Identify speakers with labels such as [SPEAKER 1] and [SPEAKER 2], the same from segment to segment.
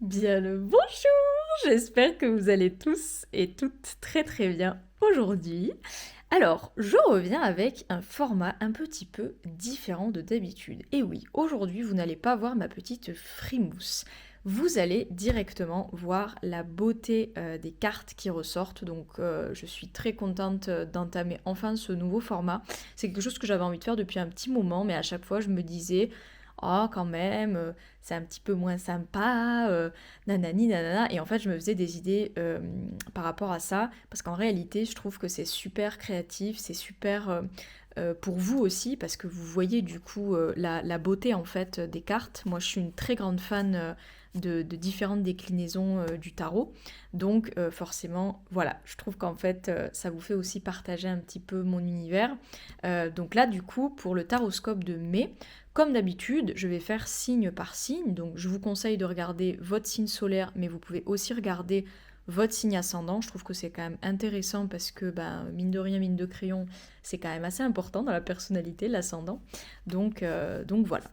[SPEAKER 1] Bien le bonjour! J'espère que vous allez tous et toutes très très bien aujourd'hui. Alors, je reviens avec un format un petit peu différent de d'habitude. Et oui, aujourd'hui, vous n'allez pas voir ma petite frimousse. Vous allez directement voir la beauté des cartes qui ressortent. Donc, je suis très contente d'entamer enfin ce nouveau format. C'est quelque chose que j'avais envie de faire depuis un petit moment, mais à chaque fois, je me disais, oh, quand même, c'est un petit peu moins sympa, nanani, nanana. Et en fait, je me faisais des idées par rapport à ça, parce qu'en réalité, je trouve que c'est super créatif, c'est super pour vous aussi, parce que vous voyez du coup la beauté en fait des cartes. Moi, je suis une très grande fan de différentes déclinaisons du tarot, donc forcément, voilà, je trouve qu'en fait, ça vous fait aussi partager un petit peu mon univers. Donc là, du coup, pour le taroscope de mai, comme d'habitude, je vais faire signe par signe, donc je vous conseille de regarder votre signe solaire, mais vous pouvez aussi regarder votre signe ascendant. Je trouve que c'est quand même intéressant parce que, ben, mine de rien, mine de crayon, c'est quand même assez important dans la personnalité, l'ascendant. Donc voilà.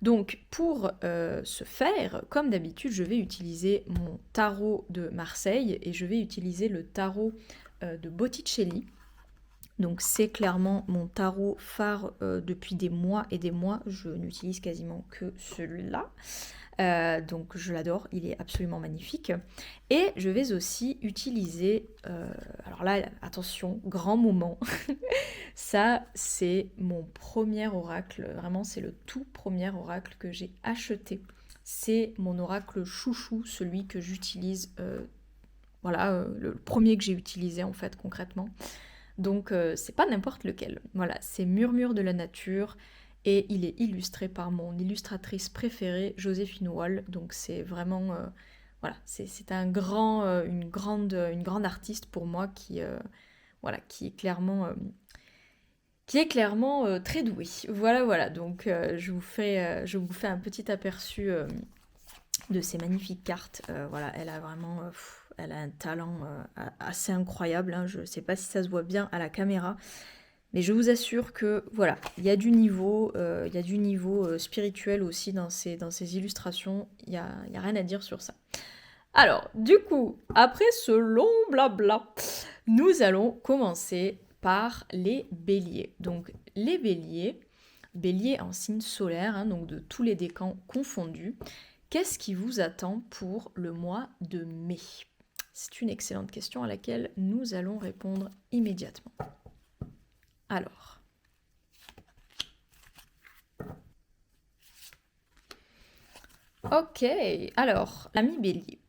[SPEAKER 1] Donc pour ce faire, comme d'habitude, je vais utiliser mon tarot de Marseille et je vais utiliser le tarot de Botticelli. Donc c'est clairement mon tarot phare depuis des mois et des mois. Je n'utilise quasiment que celui-là. Donc je l'adore, il est absolument magnifique. Et je vais aussi utiliser, alors là, attention, grand moment. Ça, c'est mon premier oracle. Vraiment, c'est le tout premier oracle que j'ai acheté. C'est mon oracle chouchou, celui que j'utilise, voilà, le premier que j'ai utilisé en fait concrètement. Donc c'est pas n'importe lequel. Voilà, c'est Murmure de la nature et il est illustré par mon illustratrice préférée, Joséphine Wall. Donc c'est vraiment voilà, c'est un grand, une grande artiste pour moi qui voilà, qui est clairement très douée. Voilà, voilà. Donc je vous fais un petit aperçu de ces magnifiques cartes. Voilà, elle a vraiment, elle a un talent assez incroyable, hein. Je ne sais pas si ça se voit bien à la caméra, mais je vous assure que voilà, il y a du niveau spirituel aussi dans ces illustrations. Il y a rien à dire sur ça. Alors, du coup, après ce long blabla, nous allons commencer par les béliers. Donc, les béliers, béliers en signe solaire, hein, donc de tous les décans confondus. Qu'est-ce qui vous attend pour le mois de mai? C'est une excellente question à laquelle nous allons répondre immédiatement. Alors, ok, alors, ami bélier,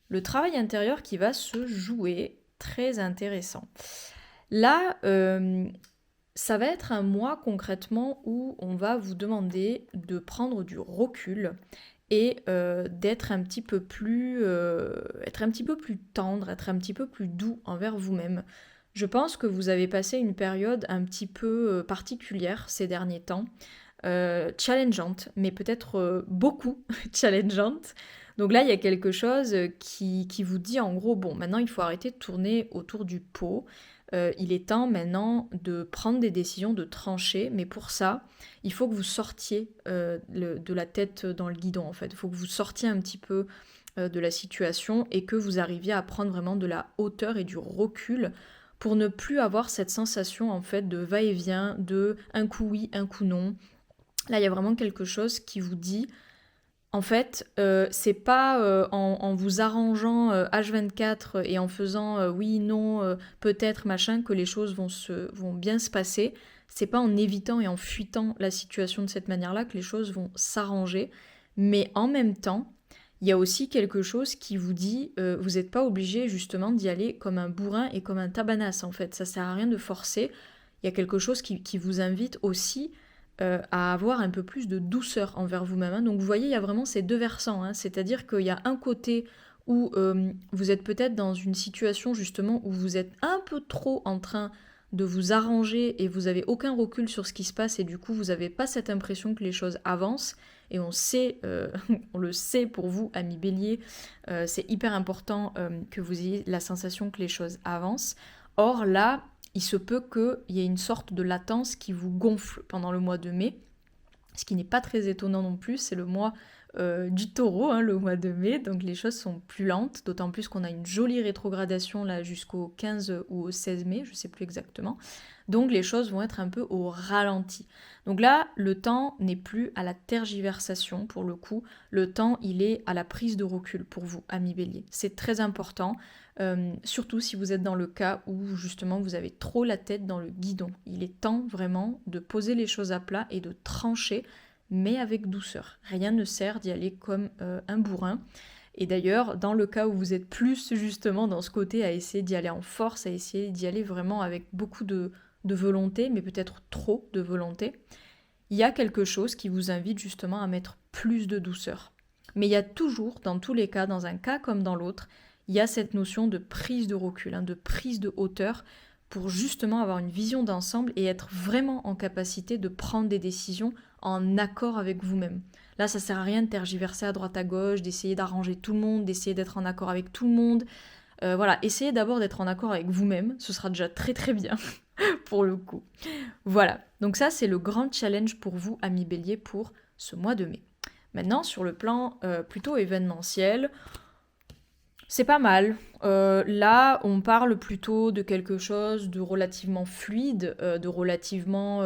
[SPEAKER 1] le travail intérieur qui va se jouer, très intéressant. Là, ça va être un mois concrètement où on va vous demander de prendre du recul et d'être un petit peu plus, être un petit peu plus tendre, être un petit peu plus doux envers vous-même. Je pense que vous avez passé une période un petit peu particulière ces derniers temps, challengeante, mais peut-être beaucoup challengeante. Donc là, il y a quelque chose qui vous dit en gros, bon, maintenant il faut arrêter de tourner autour du pot. Il est temps maintenant de prendre des décisions, de trancher, mais pour ça, il faut que vous sortiez de la tête dans le guidon en fait. Il faut que vous sortiez un petit peu de la situation et que vous arriviez à prendre vraiment de la hauteur et du recul pour ne plus avoir cette sensation en fait de va-et-vient, de un coup oui, un coup non. Là, il y a vraiment quelque chose qui vous dit, en fait, c'est pas en vous arrangeant H24 et en faisant oui, non, peut-être, machin, que les choses vont bien se passer. C'est pas en évitant et en fuitant la situation de cette manière-là que les choses vont s'arranger. Mais en même temps, il y a aussi quelque chose qui vous dit, vous n'êtes pas obligé justement d'y aller comme un bourrin et comme un tabanas en fait. Ça sert à rien de forcer. Il y a quelque chose qui vous invite aussi à avoir un peu plus de douceur envers vous-même, hein. Donc vous voyez, il y a vraiment ces deux versants, hein. C'est-à-dire qu'il y a un côté où vous êtes peut-être dans une situation justement où vous êtes un peu trop en train de vous arranger et vous avez aucun recul sur ce qui se passe et du coup vous n'avez pas cette impression que les choses avancent et on sait, on le sait pour vous, amis bélier, c'est hyper important que vous ayez la sensation que les choses avancent. Or là, il se peut qu'il y ait une sorte de latence qui vous gonfle pendant le mois de mai, ce qui n'est pas très étonnant non plus, c'est le mois du taureau, hein, le mois de mai, donc les choses sont plus lentes, d'autant plus qu'on a une jolie rétrogradation là jusqu'au 15 ou au 16 mai, je ne sais plus exactement. Donc les choses vont être un peu au ralenti. Donc là, le temps n'est plus à la tergiversation pour le coup, le temps il est à la prise de recul pour vous, amis bélier. C'est très important, surtout si vous êtes dans le cas où justement vous avez trop la tête dans le guidon. Il est temps vraiment de poser les choses à plat et de trancher, mais avec douceur. Rien ne sert d'y aller comme un bourrin. Et d'ailleurs, dans le cas où vous êtes plus justement dans ce côté à essayer d'y aller en force, à essayer d'y aller vraiment avec beaucoup de volonté, mais peut-être trop de volonté, il y a quelque chose qui vous invite justement à mettre plus de douceur. Mais il y a toujours, dans tous les cas, dans un cas comme dans l'autre, il y a cette notion de prise de recul, hein, de prise de hauteur, pour justement avoir une vision d'ensemble et être vraiment en capacité de prendre des décisions en accord avec vous-même. Là, ça sert à rien de tergiverser à droite à gauche, d'essayer d'arranger tout le monde, d'essayer d'être en accord avec tout le monde. Voilà, essayez d'abord d'être en accord avec vous-même, ce sera déjà très très bien pour le coup. Voilà, donc ça c'est le grand challenge pour vous, amis bélier, pour ce mois de mai. Maintenant, sur le plan plutôt événementiel, c'est pas mal. Là, on parle plutôt de quelque chose de relativement fluide, de relativement...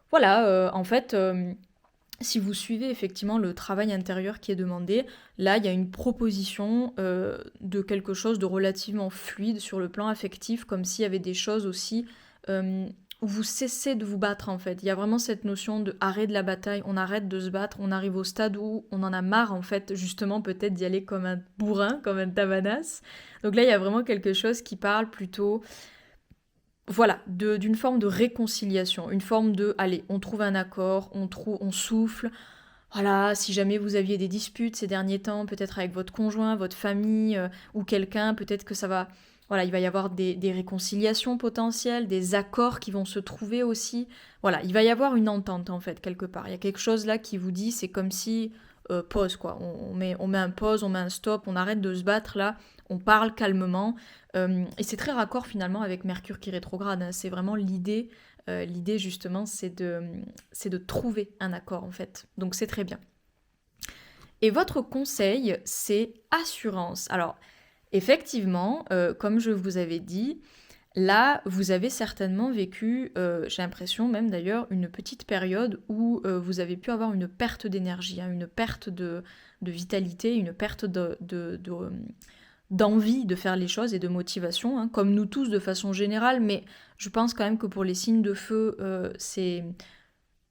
[SPEAKER 1] voilà, en fait, si vous suivez effectivement le travail intérieur qui est demandé, là, il y a une proposition de quelque chose de relativement fluide sur le plan affectif, comme s'il y avait des choses aussi où vous cessez de vous battre en fait. Il y a vraiment cette notion de arrêt de la bataille, on arrête de se battre, on arrive au stade où on en a marre en fait, justement peut-être d'y aller comme un bourrin, comme un tabanas. Donc là, il y a vraiment quelque chose qui parle plutôt, voilà, d'une forme de réconciliation, une forme de, allez, on trouve un accord, on souffle. Voilà, si jamais vous aviez des disputes ces derniers temps, peut-être avec votre conjoint, votre famille ou quelqu'un, peut-être que ça va, voilà, il va y avoir des réconciliations potentielles, des accords qui vont se trouver aussi. Voilà, il va y avoir une entente en fait quelque part. Il y a quelque chose là qui vous dit, c'est comme si pause quoi. On met un pause, on met un stop, on arrête de se battre là, on parle calmement. Et c'est très raccord finalement avec Mercure qui rétrograde, hein. C'est vraiment l'idée. L'idée justement, c'est de trouver un accord en fait. Donc c'est très bien. Et votre conseil, c'est assurance. Alors, effectivement, comme je vous avais dit, là, vous avez certainement vécu, j'ai l'impression même d'ailleurs, une petite période où vous avez pu avoir une perte d'énergie, hein, une perte de vitalité, une perte d'envie de faire les choses et de motivation, hein, comme nous tous de façon générale, mais je pense quand même que pour les signes de feu, c'est...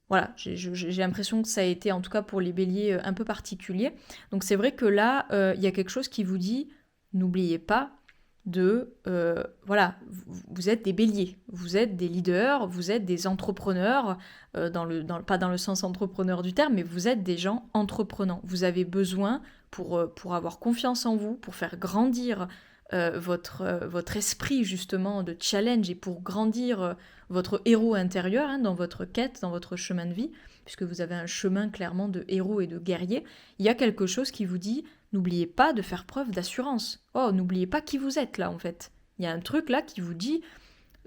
[SPEAKER 1] Voilà, j'ai l'impression que ça a été, en tout cas pour les béliers, un peu particulier. Donc c'est vrai que là, il y a quelque chose qui vous dit, n'oubliez pas de... voilà, vous êtes des béliers, vous êtes des leaders, vous êtes des entrepreneurs, pas dans le sens entrepreneur du terme, mais vous êtes des gens entreprenants. Vous avez besoin, pour avoir confiance en vous, pour faire grandir votre esprit justement de challenge et pour grandir votre héros intérieur, hein, dans votre quête, dans votre chemin de vie, puisque vous avez un chemin clairement de héros et de guerrier, il y a quelque chose qui vous dit n'oubliez pas de faire preuve d'assurance. Oh, n'oubliez pas qui vous êtes là en fait. Il y a un truc là qui vous dit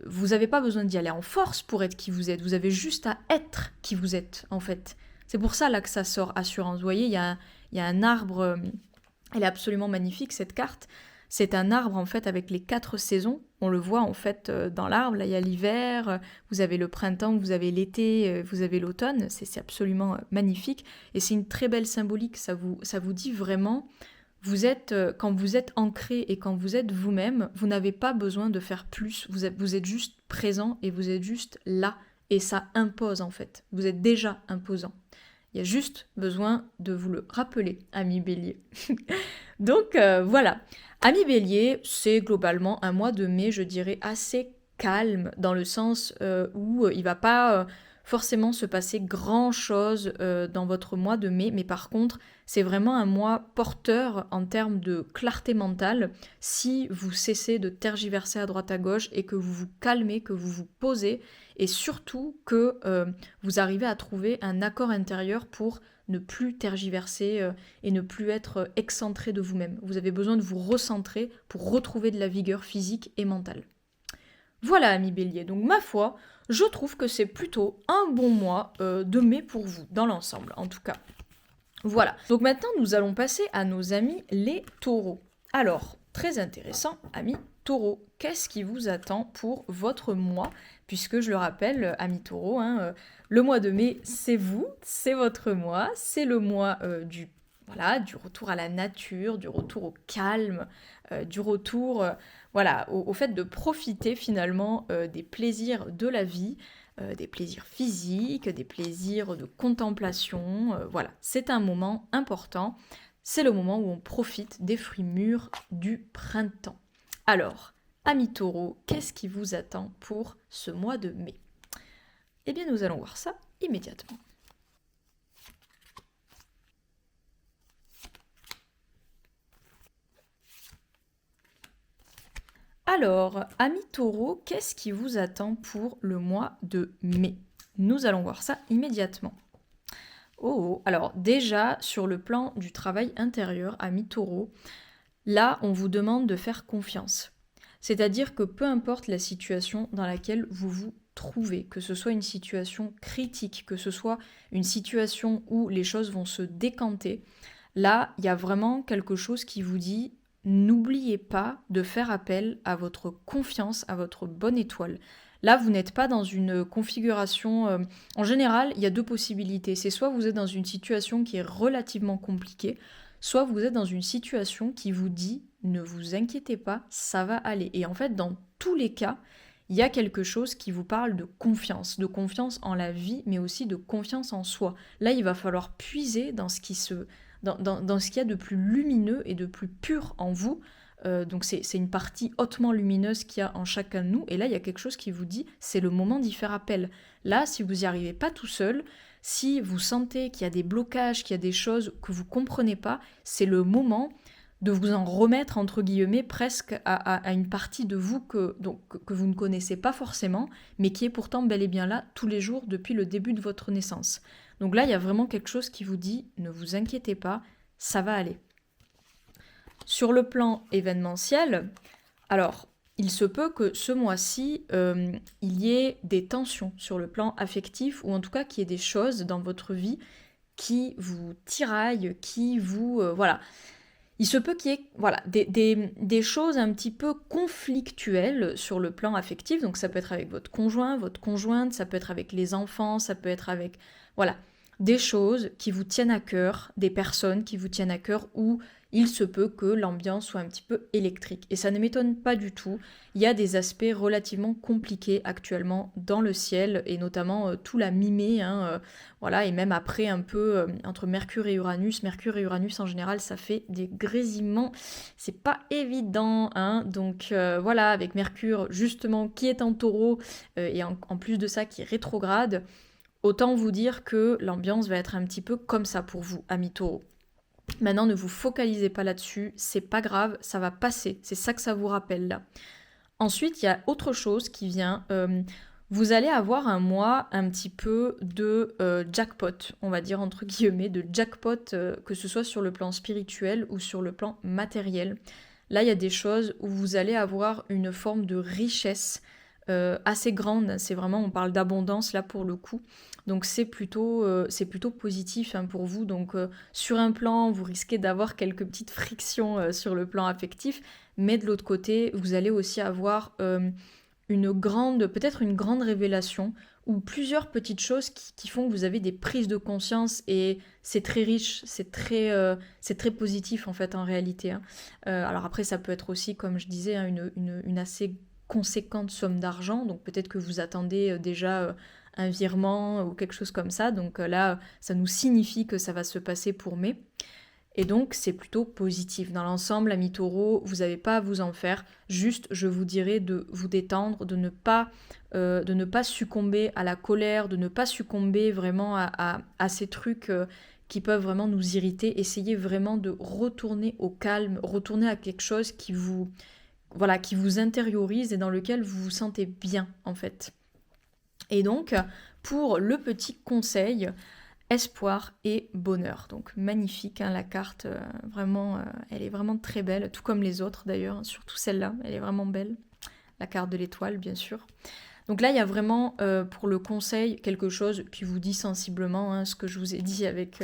[SPEAKER 1] vous n'avez pas besoin d'y aller en force pour être qui vous êtes, vous avez juste à être qui vous êtes en fait. C'est pour ça là que ça sort assurance. Vous voyez, il y a un arbre, elle est absolument magnifique cette carte. C'est un arbre en fait avec les 4 saisons. On le voit en fait dans l'arbre. Là, il y a l'hiver, vous avez le printemps, vous avez l'été, vous avez l'automne. C'est absolument magnifique. Et c'est une très belle symbolique. Ça vous dit vraiment, vous êtes, quand vous êtes ancré et quand vous êtes vous-même, vous n'avez pas besoin de faire plus. Vous êtes juste présent et vous êtes juste là. Et ça impose en fait. Vous êtes déjà imposant. Il y a juste besoin de vous le rappeler, ami Bélier. Donc voilà. Ami Bélier, c'est globalement un mois de mai, je dirais, assez calme, dans le sens où il ne va pas forcément se passer grand-chose dans votre mois de mai, mais par contre, c'est vraiment un mois porteur en termes de clarté mentale, si vous cessez de tergiverser à droite à gauche et que vous vous calmez, que vous vous posez, et surtout que vous arrivez à trouver un accord intérieur pour ne plus tergiverser et ne plus être excentré de vous-même. Vous avez besoin de vous recentrer pour retrouver de la vigueur physique et mentale. Voilà, ami Bélier, donc ma foi, je trouve que c'est plutôt un bon mois de mai pour vous, dans l'ensemble en tout cas. Voilà. Donc maintenant, nous allons passer à nos amis les taureaux. Alors, très intéressant, amis taureaux. Qu'est-ce qui vous attend pour votre mois? Puisque je le rappelle, amis taureaux, le mois de mai, c'est vous, c'est votre mois, c'est le mois du retour à la nature, du retour au calme, du retour au fait de profiter finalement des plaisirs de la vie, des plaisirs physiques, des plaisirs de contemplation. Voilà, c'est un moment important. C'est le moment où on profite des fruits mûrs du printemps. Alors, amis taureaux, qu'est-ce qui vous attend pour ce mois de mai? Eh bien, nous allons voir ça immédiatement. Alors, amis taureaux, qu'est-ce qui vous attend pour le mois de mai? Nous allons voir ça immédiatement. Oh, alors déjà, sur le plan du travail intérieur, amis taureaux, là, on vous demande de faire confiance. C'est-à-dire que peu importe la situation dans laquelle vous vous trouvez, que ce soit une situation critique, que ce soit une situation où les choses vont se décanter, là, il y a vraiment quelque chose qui vous dit n'oubliez pas de faire appel à votre confiance, à votre bonne étoile. Là, vous n'êtes pas dans une configuration... En général, il y a deux possibilités. C'est soit vous êtes dans une situation qui est relativement compliquée, soit vous êtes dans une situation qui vous dit ne vous inquiétez pas, ça va aller. Et en fait, dans tous les cas, il y a quelque chose qui vous parle de confiance en la vie, mais aussi de confiance en soi. Là, il va falloir puiser dans ce dans ce qu'il y a de plus lumineux et de plus pur en vous. Donc c'est une partie hautement lumineuse qu'il y a en chacun de nous. Et là, il y a quelque chose qui vous dit, c'est le moment d'y faire appel. Là, si vous n'y arrivez pas tout seul, si vous sentez qu'il y a des blocages, qu'il y a des choses que vous ne comprenez pas, c'est le moment de vous en remettre, entre guillemets, presque à une partie de vous que vous ne connaissez pas forcément, mais qui est pourtant bel et bien là tous les jours depuis le début de votre naissance. Donc là, il y a vraiment quelque chose qui vous dit, ne vous inquiétez pas, ça va aller. Sur le plan événementiel, alors, il se peut que ce mois-ci, il y ait des tensions sur le plan affectif, ou en tout cas qu'il y ait des choses dans votre vie qui vous tiraillent, qui vous... voilà. Il se peut qu'il y ait des choses un petit peu conflictuelles sur le plan affectif. Donc ça peut être avec votre conjoint, votre conjointe, ça peut être avec les enfants, ça peut être avec... Voilà, des choses qui vous tiennent à cœur, des personnes qui vous tiennent à cœur, où il se peut que l'ambiance soit un petit peu électrique. Et ça ne m'étonne pas du tout. Il y a des aspects relativement compliqués actuellement dans le ciel, et notamment tout la mi-mai, voilà, et même après un peu entre Mercure et Uranus. Mercure et Uranus en général, ça fait des grésillements. C'est pas évident, donc voilà, avec Mercure justement qui est en taureau, et en plus de ça qui est rétrograde, autant vous dire que l'ambiance va être un petit peu comme ça pour vous, amis taureaux. Maintenant, ne vous focalisez pas là-dessus, c'est pas grave, ça va passer, c'est ça que ça vous rappelle là. Ensuite, il y a autre chose qui vient, vous allez avoir un mois un petit peu de jackpot, on va dire entre guillemets, de jackpot, que ce soit sur le plan spirituel ou sur le plan matériel. Là, il y a des choses où vous allez avoir une forme de richesse assez grande, c'est vraiment, on parle d'abondance là pour le coup, donc c'est plutôt positif pour vous. Donc sur un plan, vous risquez d'avoir quelques petites frictions sur le plan affectif, mais de l'autre côté, vous allez aussi avoir peut-être une grande révélation, ou plusieurs petites choses qui font que vous avez des prises de conscience, et c'est très riche, c'est très positif en fait en réalité. Alors après, ça peut être aussi, comme je disais, une assez conséquente somme d'argent, donc peut-être que vous attendez déjà un virement ou quelque chose comme ça, donc là, ça nous signifie que ça va se passer pour mai. Et donc, c'est plutôt positif. Dans l'ensemble, amis taureaux, vous n'avez pas à vous en faire. Juste, je vous dirais de vous détendre, de ne pas succomber à la colère, de ne pas succomber vraiment à ces trucs qui peuvent vraiment nous irriter. Essayez vraiment de retourner au calme, retourner à quelque chose qui vous intériorise et dans lequel vous vous sentez bien, en fait. Et donc, pour le petit conseil, espoir et bonheur. Donc magnifique, la carte, vraiment, elle est vraiment très belle, tout comme les autres d'ailleurs, surtout celle-là, elle est vraiment belle. La carte de l'étoile, bien sûr. Donc là, il y a vraiment pour le conseil quelque chose qui vous dit sensiblement ce que je vous ai dit avec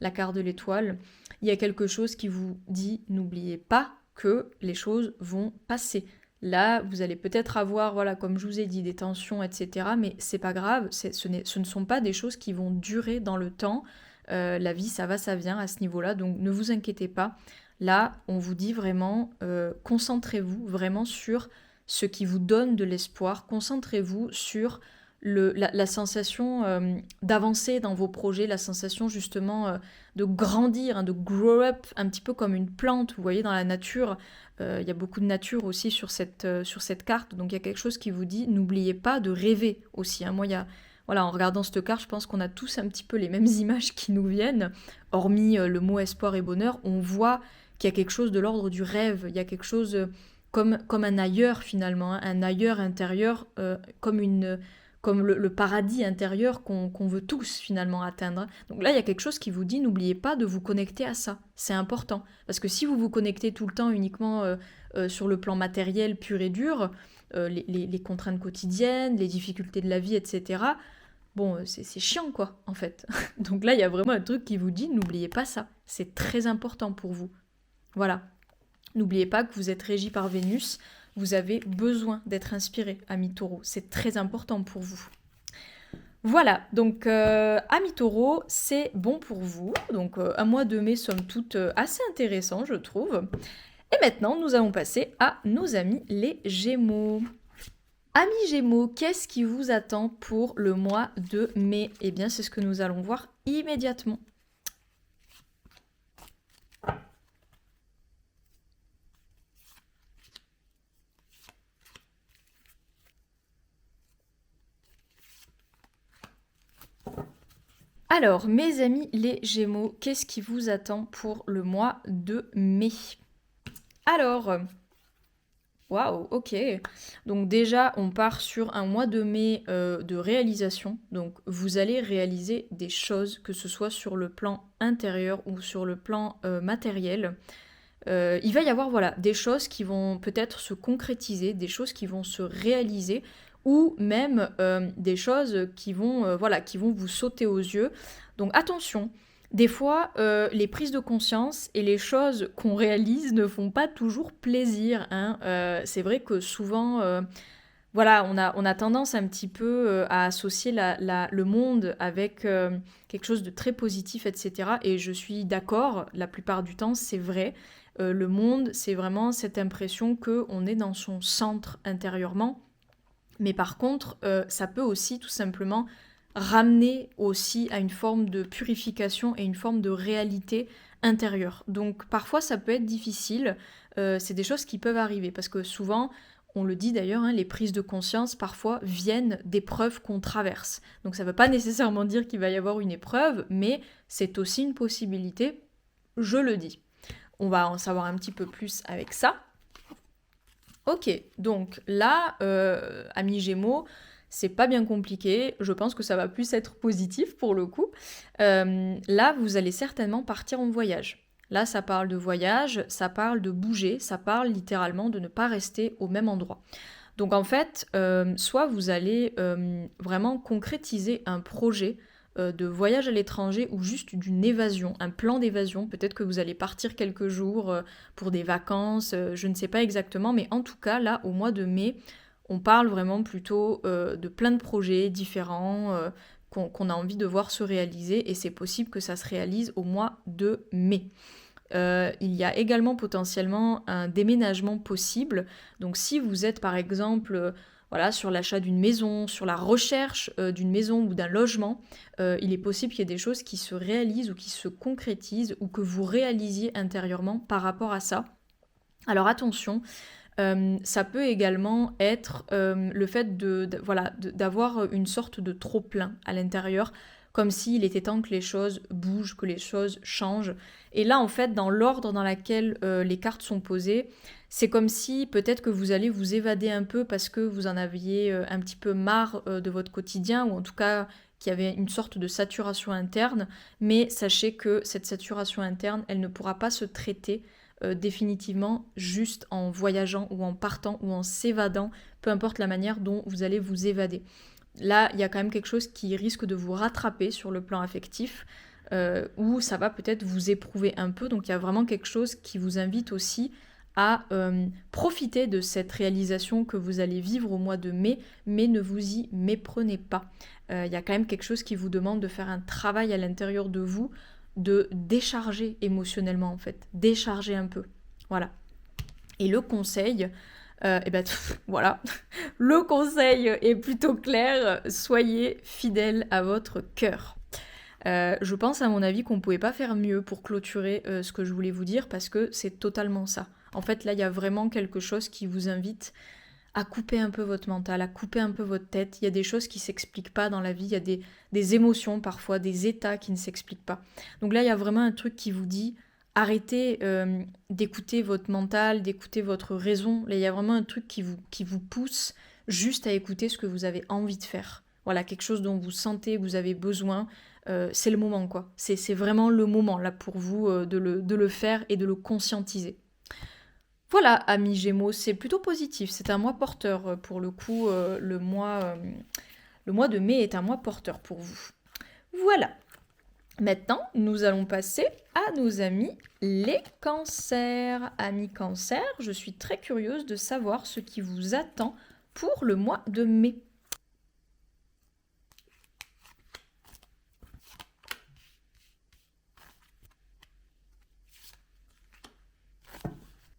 [SPEAKER 1] la carte de l'étoile. Il y a quelque chose qui vous dit n'oubliez pas que les choses vont passer. Là, vous allez peut-être avoir, voilà, comme je vous ai dit, des tensions, etc. Mais c'est pas grave, ce ne sont pas des choses qui vont durer dans le temps. La vie, ça va, ça vient à ce niveau-là, donc ne vous inquiétez pas. Là, on vous dit vraiment, concentrez-vous vraiment sur ce qui vous donne de l'espoir. Concentrez-vous sur la sensation d'avancer dans vos projets, la sensation justement de grandir, de grow up, un petit peu comme une plante, vous voyez, dans la nature. Il y a beaucoup de nature aussi sur cette carte, donc il y a quelque chose qui vous dit, n'oubliez pas de rêver aussi. Moi, voilà, en regardant cette carte, je pense qu'on a tous un petit peu les mêmes images qui nous viennent, hormis le mot espoir et bonheur, on voit qu'il y a quelque chose de l'ordre du rêve, il y a quelque chose comme un ailleurs finalement, un ailleurs intérieur, comme le paradis intérieur qu'on veut tous finalement atteindre. Donc là, il y a quelque chose qui vous dit, n'oubliez pas de vous connecter à ça, c'est important. Parce que si vous vous connectez tout le temps uniquement sur le plan matériel pur et dur, les contraintes quotidiennes, les difficultés de la vie, etc., bon, c'est chiant quoi, en fait. Donc là, il y a vraiment un truc qui vous dit, n'oubliez pas ça, c'est très important pour vous. Voilà. N'oubliez pas que vous êtes régi par Vénus, vous avez besoin d'être inspiré, ami Taureau, c'est très important pour vous. Voilà, donc ami Taureau, c'est bon pour vous. Donc un mois de mai, somme toute, assez intéressant, je trouve. Et maintenant, nous allons passer à nos amis les Gémeaux. Amis Gémeaux, qu'est-ce qui vous attend pour le mois de mai? Eh bien, c'est ce que nous allons voir immédiatement. Alors, mes amis les Gémeaux, qu'est-ce qui vous attend pour le mois de mai? Alors, waouh, ok. Donc déjà, on part sur un mois de mai de réalisation. Donc, vous allez réaliser des choses, que ce soit sur le plan intérieur ou sur le plan matériel. Il va y avoir voilà, des choses qui vont peut-être se concrétiser, des choses qui vont se réaliser, ou même des choses qui vont vous sauter aux yeux. Donc attention, des fois, les prises de conscience et les choses qu'on réalise ne font pas toujours plaisir. C'est vrai que souvent, voilà, on a tendance un petit peu à associer le monde avec quelque chose de très positif, etc. Et je suis d'accord, la plupart du temps, c'est vrai. Le monde, c'est vraiment cette impression qu'on est dans son centre intérieurement. Mais par contre, ça peut aussi tout simplement ramener aussi à une forme de purification et une forme de réalité intérieure. Donc parfois, ça peut être difficile. C'est des choses qui peuvent arriver parce que souvent, on le dit d'ailleurs, les prises de conscience parfois viennent d'épreuves qu'on traverse. Donc ça ne veut pas nécessairement dire qu'il va y avoir une épreuve, mais c'est aussi une possibilité, je le dis. On va en savoir un petit peu plus avec ça. Ok, donc là, amis Gémeaux, c'est pas bien compliqué. Je pense que ça va plus être positif pour le coup. Là, vous allez certainement partir en voyage. Là, ça parle de voyage, ça parle de bouger, ça parle littéralement de ne pas rester au même endroit. Donc en fait, soit vous allez vraiment concrétiser un projet de voyage à l'étranger ou juste d'une évasion, un plan d'évasion. Peut-être que vous allez partir quelques jours pour des vacances, je ne sais pas exactement, mais en tout cas, là, au mois de mai, on parle vraiment plutôt de plein de projets différents qu'on a envie de voir se réaliser et c'est possible que ça se réalise au mois de mai. Il y a également potentiellement un déménagement possible. Donc si vous êtes par exemple voilà, sur l'achat d'une maison, sur la recherche d'une maison ou d'un logement, il est possible qu'il y ait des choses qui se réalisent ou qui se concrétisent ou que vous réalisiez intérieurement par rapport à ça. Alors attention, ça peut également être le fait d'avoir une sorte de trop-plein à l'intérieur, comme s'il était temps que les choses bougent, que les choses changent. Et là, en fait, dans l'ordre dans lequel les cartes sont posées, c'est comme si peut-être que vous allez vous évader un peu parce que vous en aviez un petit peu marre de votre quotidien, ou en tout cas qu'il y avait une sorte de saturation interne, mais sachez que cette saturation interne, elle ne pourra pas se traiter définitivement juste en voyageant ou en partant ou en s'évadant, peu importe la manière dont vous allez vous évader. Là, il y a quand même quelque chose qui risque de vous rattraper sur le plan affectif, où ça va peut-être vous éprouver un peu. Donc il y a vraiment quelque chose qui vous invite aussi à profiter de cette réalisation que vous allez vivre au mois de mai, mais ne vous y méprenez pas. Il y a quand même quelque chose qui vous demande de faire un travail à l'intérieur de vous, de décharger émotionnellement en fait, décharger un peu. Voilà. Et le conseil, voilà, le conseil est plutôt clair, soyez fidèle à votre cœur. Je pense à mon avis qu'on ne pouvait pas faire mieux pour clôturer ce que je voulais vous dire parce que c'est totalement ça. En fait, là, il y a vraiment quelque chose qui vous invite à couper un peu votre mental, à couper un peu votre tête. Il y a des choses qui ne s'expliquent pas dans la vie, il y a des émotions parfois, des états qui ne s'expliquent pas. Donc là, il y a vraiment un truc qui vous dit, arrêtez d'écouter votre mental, d'écouter votre raison. Là, il y a vraiment un truc qui vous pousse juste à écouter ce que vous avez envie de faire. Voilà, quelque chose dont vous sentez, vous avez besoin. C'est le moment, quoi. C'est vraiment le moment, là, pour vous, de le faire et de le conscientiser. Voilà, amis Gémeaux, c'est plutôt positif. C'est un mois porteur, pour le coup. Le mois de mai est un mois porteur pour vous. Voilà. Maintenant, nous allons passer à nos amis les cancers. Amis cancers, je suis très curieuse de savoir ce qui vous attend pour le mois de mai.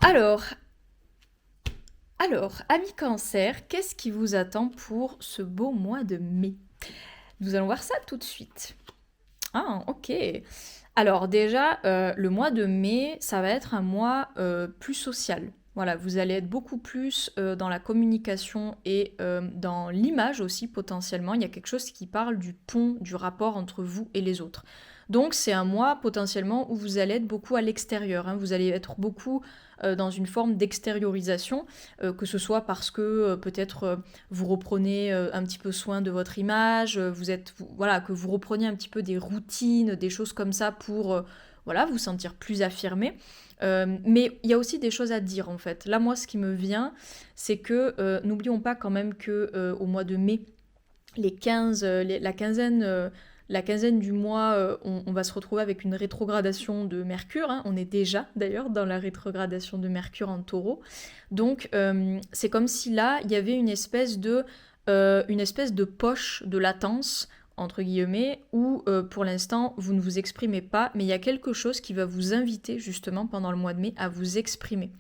[SPEAKER 1] Alors, amis cancer, qu'est-ce qui vous attend pour ce beau mois de mai? Nous allons voir ça tout de suite. Ah, ok. Alors déjà, le mois de mai, ça va être un mois plus social. Voilà, vous allez être beaucoup plus dans la communication et dans l'image aussi potentiellement. Il y a quelque chose qui parle du pont, du rapport entre vous et les autres. Donc c'est un mois potentiellement où vous allez être beaucoup à l'extérieur, hein. Vous allez être beaucoup dans une forme d'extériorisation, que ce soit parce que peut-être vous reprenez un petit peu soin de votre image, voilà, que vous repreniez un petit peu des routines, des choses comme ça pour voilà, vous sentir plus affirmé. Mais il y a aussi des choses à dire en fait. Là, moi, ce qui me vient, c'est que n'oublions pas quand même que au mois de mai, la quinzaine du mois, on va se retrouver avec une rétrogradation de Mercure, hein. On est déjà d'ailleurs dans la rétrogradation de Mercure en taureau. Donc c'est comme si là, il y avait une espèce de poche de latence, entre guillemets, où pour l'instant, vous ne vous exprimez pas, mais il y a quelque chose qui va vous inviter justement pendant le mois de mai à vous exprimer.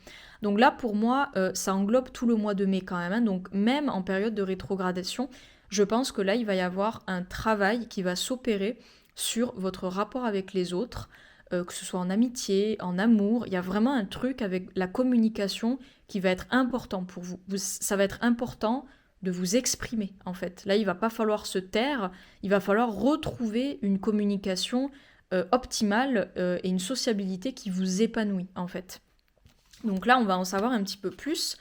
[SPEAKER 1] Donc là, pour moi, ça englobe tout le mois de mai quand même, hein. Donc même en période de rétrogradation, je pense que là, il va y avoir un travail qui va s'opérer sur votre rapport avec les autres, que ce soit en amitié, en amour. Il y a vraiment un truc avec la communication qui va être important pour vous. Ça va être important de vous exprimer, en fait. Là, il va pas falloir se taire, il va falloir retrouver une communication optimale et une sociabilité qui vous épanouit, en fait. Donc là, on va en savoir un petit peu plus.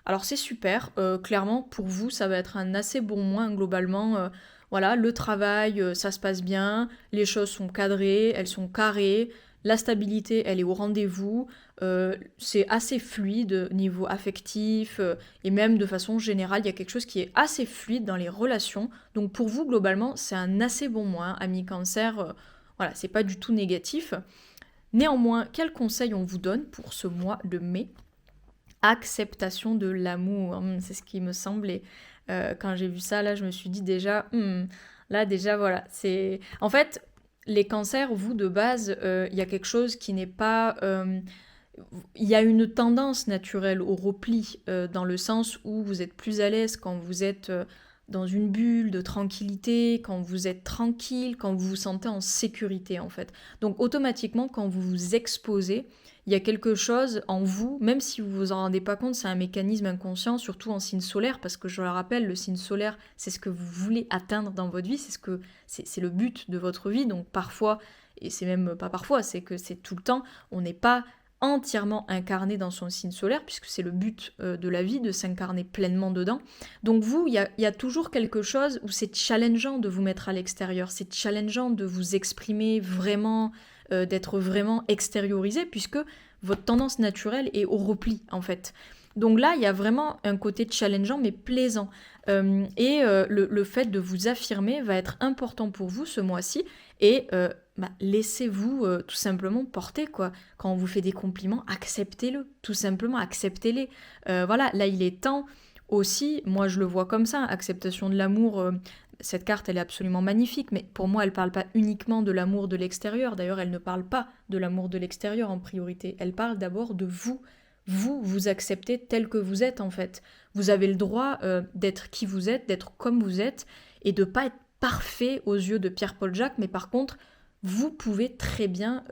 [SPEAKER 1] Alors c'est super, clairement pour vous ça va être un assez bon mois globalement. Voilà, le travail, ça se passe bien, les choses sont cadrées, elles sont carrées, la stabilité elle est au rendez-vous, c'est assez fluide niveau affectif et même de façon générale il y a quelque chose qui est assez fluide dans les relations. Donc pour vous globalement c'est un assez bon mois, hein, amis cancer, voilà c'est pas du tout négatif. Néanmoins, quels conseils on vous donne pour ce mois de mai? Acceptation de l'amour, c'est ce qui me semblait. Quand j'ai vu ça, là, je me suis dit déjà, là, déjà, voilà. C'est... En fait, les cancers, vous, de base, il y a quelque chose qui n'est pas... Il y a une tendance naturelle au repli, dans le sens où vous êtes plus à l'aise quand vous êtes dans une bulle de tranquillité, quand vous êtes tranquille, quand vous vous sentez en sécurité, en fait. Donc, automatiquement, quand vous vous exposez, il y a quelque chose en vous, même si vous vous en rendez pas compte, c'est un mécanisme inconscient, surtout en signe solaire, parce que je le rappelle, le signe solaire, c'est ce que vous voulez atteindre dans votre vie, c'est le but de votre vie. Donc parfois, et c'est même pas parfois, c'est que c'est tout le temps, on n'est pas entièrement incarné dans son signe solaire, puisque c'est le but de la vie, de s'incarner pleinement dedans. Donc vous, il y a toujours quelque chose où c'est challengeant de vous mettre à l'extérieur, c'est challengeant de vous exprimer vraiment, d'être vraiment extériorisé, puisque votre tendance naturelle est au repli, en fait. Donc là, il y a vraiment un côté challengeant, mais plaisant. Le fait de vous affirmer va être important pour vous ce mois-ci. Et laissez-vous tout simplement porter, quoi. Quand on vous fait des compliments, acceptez-le. Tout simplement, acceptez-les. Voilà, là, il est temps aussi, moi je le vois comme ça, acceptation de l'amour. Cette carte, elle est absolument magnifique, mais pour moi, elle ne parle pas uniquement de l'amour de l'extérieur. D'ailleurs, elle ne parle pas de l'amour de l'extérieur en priorité. Elle parle d'abord de vous. Vous acceptez tel que vous êtes, en fait. Vous avez le droit d'être qui vous êtes, d'être comme vous êtes, et de ne pas être parfait aux yeux de Pierre-Paul Jacques, mais par contre, vous pouvez très bien...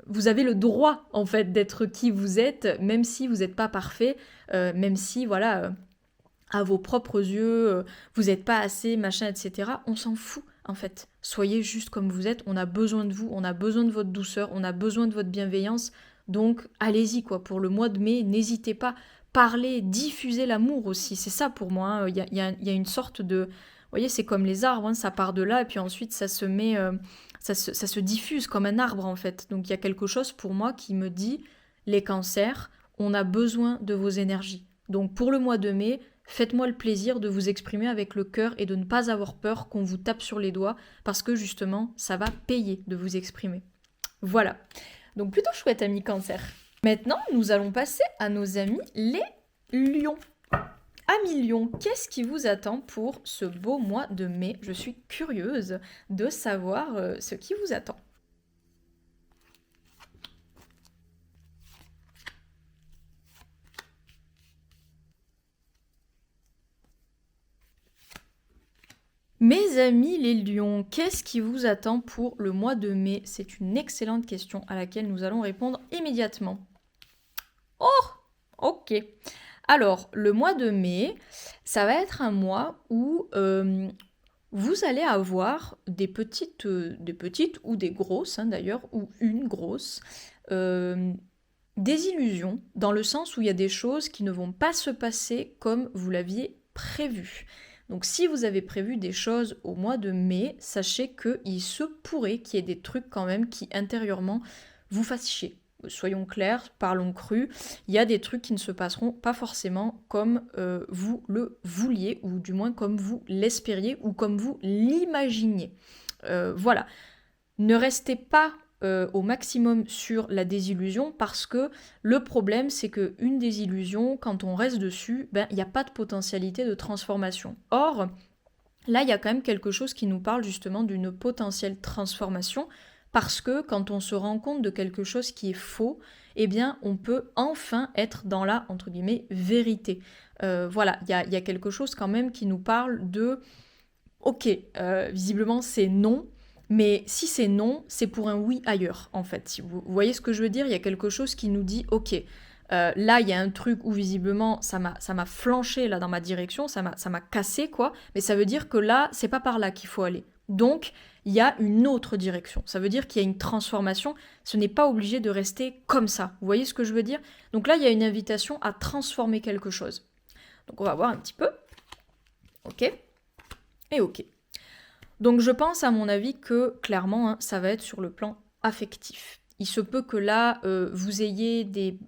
[SPEAKER 1] vous avez le droit, en fait, d'être qui vous êtes, même si vous n'êtes pas parfait, même si, à vos propres yeux, vous n'êtes pas assez, machin, etc. On s'en fout, en fait. Soyez juste comme vous êtes, on a besoin de vous, on a besoin de votre douceur, on a besoin de votre bienveillance. Donc, allez-y, quoi. Pour le mois de mai, n'hésitez pas. Parlez, diffusez l'amour aussi. C'est ça pour moi, hein. Il y a une sorte de... Vous voyez, c'est comme les arbres, hein, ça part de là, et puis ensuite, ça se met... ça se diffuse comme un arbre, en fait. Donc, il y a quelque chose pour moi qui me dit, les cancers, on a besoin de vos énergies. Donc, pour le mois de mai, faites-moi le plaisir de vous exprimer avec le cœur et de ne pas avoir peur qu'on vous tape sur les doigts, parce que justement, ça va payer de vous exprimer. Voilà. Donc plutôt chouette, amis Cancer. Maintenant, nous allons passer à nos amis les lions. Amis lions, qu'est-ce qui vous attend pour ce beau mois de mai? Je suis curieuse de savoir ce qui vous attend. Mes amis les lions, qu'est-ce qui vous attend pour le mois de mai? C'est une excellente question à laquelle nous allons répondre immédiatement. Oh, ok. Alors, le mois de mai, ça va être un mois où vous allez avoir des petites ou des grosses, hein, d'ailleurs, ou une grosse, désillusion, dans le sens où il y a des choses qui ne vont pas se passer comme vous l'aviez prévu. Donc si vous avez prévu des choses au mois de mai, sachez qu'il se pourrait qu'il y ait des trucs quand même qui intérieurement vous fassent chier. Soyons clairs, parlons cru, il y a des trucs qui ne se passeront pas forcément comme vous le vouliez, ou du moins comme vous l'espériez, ou comme vous l'imaginiez. Voilà. Ne restez pas au maximum sur la désillusion, parce que le problème, c'est qu'une désillusion, quand on reste dessus, il n'y a pas de potentialité de transformation. Or, là, il y a quand même quelque chose qui nous parle justement d'une potentielle transformation, parce que quand on se rend compte de quelque chose qui est faux, eh bien, on peut enfin être dans la, entre guillemets, vérité. Voilà, il y a quelque chose quand même qui nous parle de, ok, visiblement c'est non, mais si c'est non, c'est pour un oui ailleurs, en fait. Si vous voyez ce que je veux dire, il y a quelque chose qui nous dit, ok, là, il y a un truc où visiblement ça m'a flanché là dans ma direction, ça m'a cassé, quoi, mais ça veut dire que là, c'est pas par là qu'il faut aller. Donc, il y a une autre direction. Ça veut dire qu'il y a une transformation. Ce n'est pas obligé de rester comme ça. Vous voyez ce que je veux dire? Donc là, il y a une invitation à transformer quelque chose. Donc on va voir un petit peu. Ok? Et ok. Donc je pense à mon avis que clairement, hein, ça va être sur le plan affectif. Il se peut que là, vous ayez des...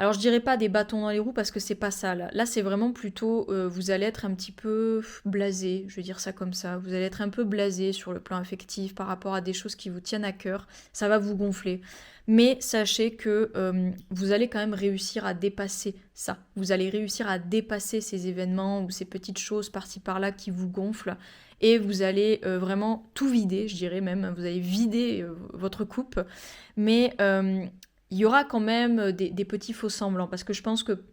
[SPEAKER 1] Alors je dirais pas des bâtons dans les roues parce que c'est pas ça là. Là c'est vraiment plutôt vous allez être un petit peu blasé, je vais dire ça comme ça. Vous allez être un peu blasé sur le plan affectif par rapport à des choses qui vous tiennent à cœur. Ça va vous gonfler. Mais sachez que vous allez quand même réussir à dépasser ça. Vous allez réussir à dépasser ces événements ou ces petites choses par-ci par-là qui vous gonflent. Et vous allez vraiment tout vider, je dirais même. Vous allez vider votre coupe. Mais il y aura quand même des petits faux semblants, parce que je pense que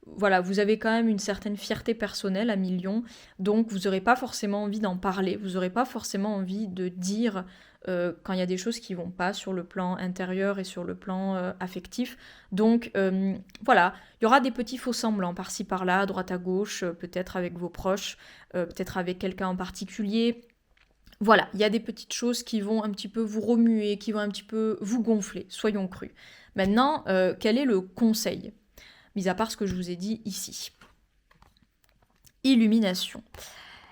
[SPEAKER 1] voilà, vous avez quand même une certaine fierté personnelle à millions, donc vous n'aurez pas forcément envie d'en parler, vous n'aurez pas forcément envie de dire quand il y a des choses qui vont pas sur le plan intérieur et sur le plan affectif. Donc voilà, il y aura des petits faux semblants par-ci par-là, à droite à gauche, peut-être avec vos proches, peut-être avec quelqu'un en particulier. Voilà, il y a des petites choses qui vont un petit peu vous remuer, qui vont un petit peu vous gonfler, soyons crus. Maintenant, quel est le conseil? Mis à part ce que je vous ai dit ici. Illumination.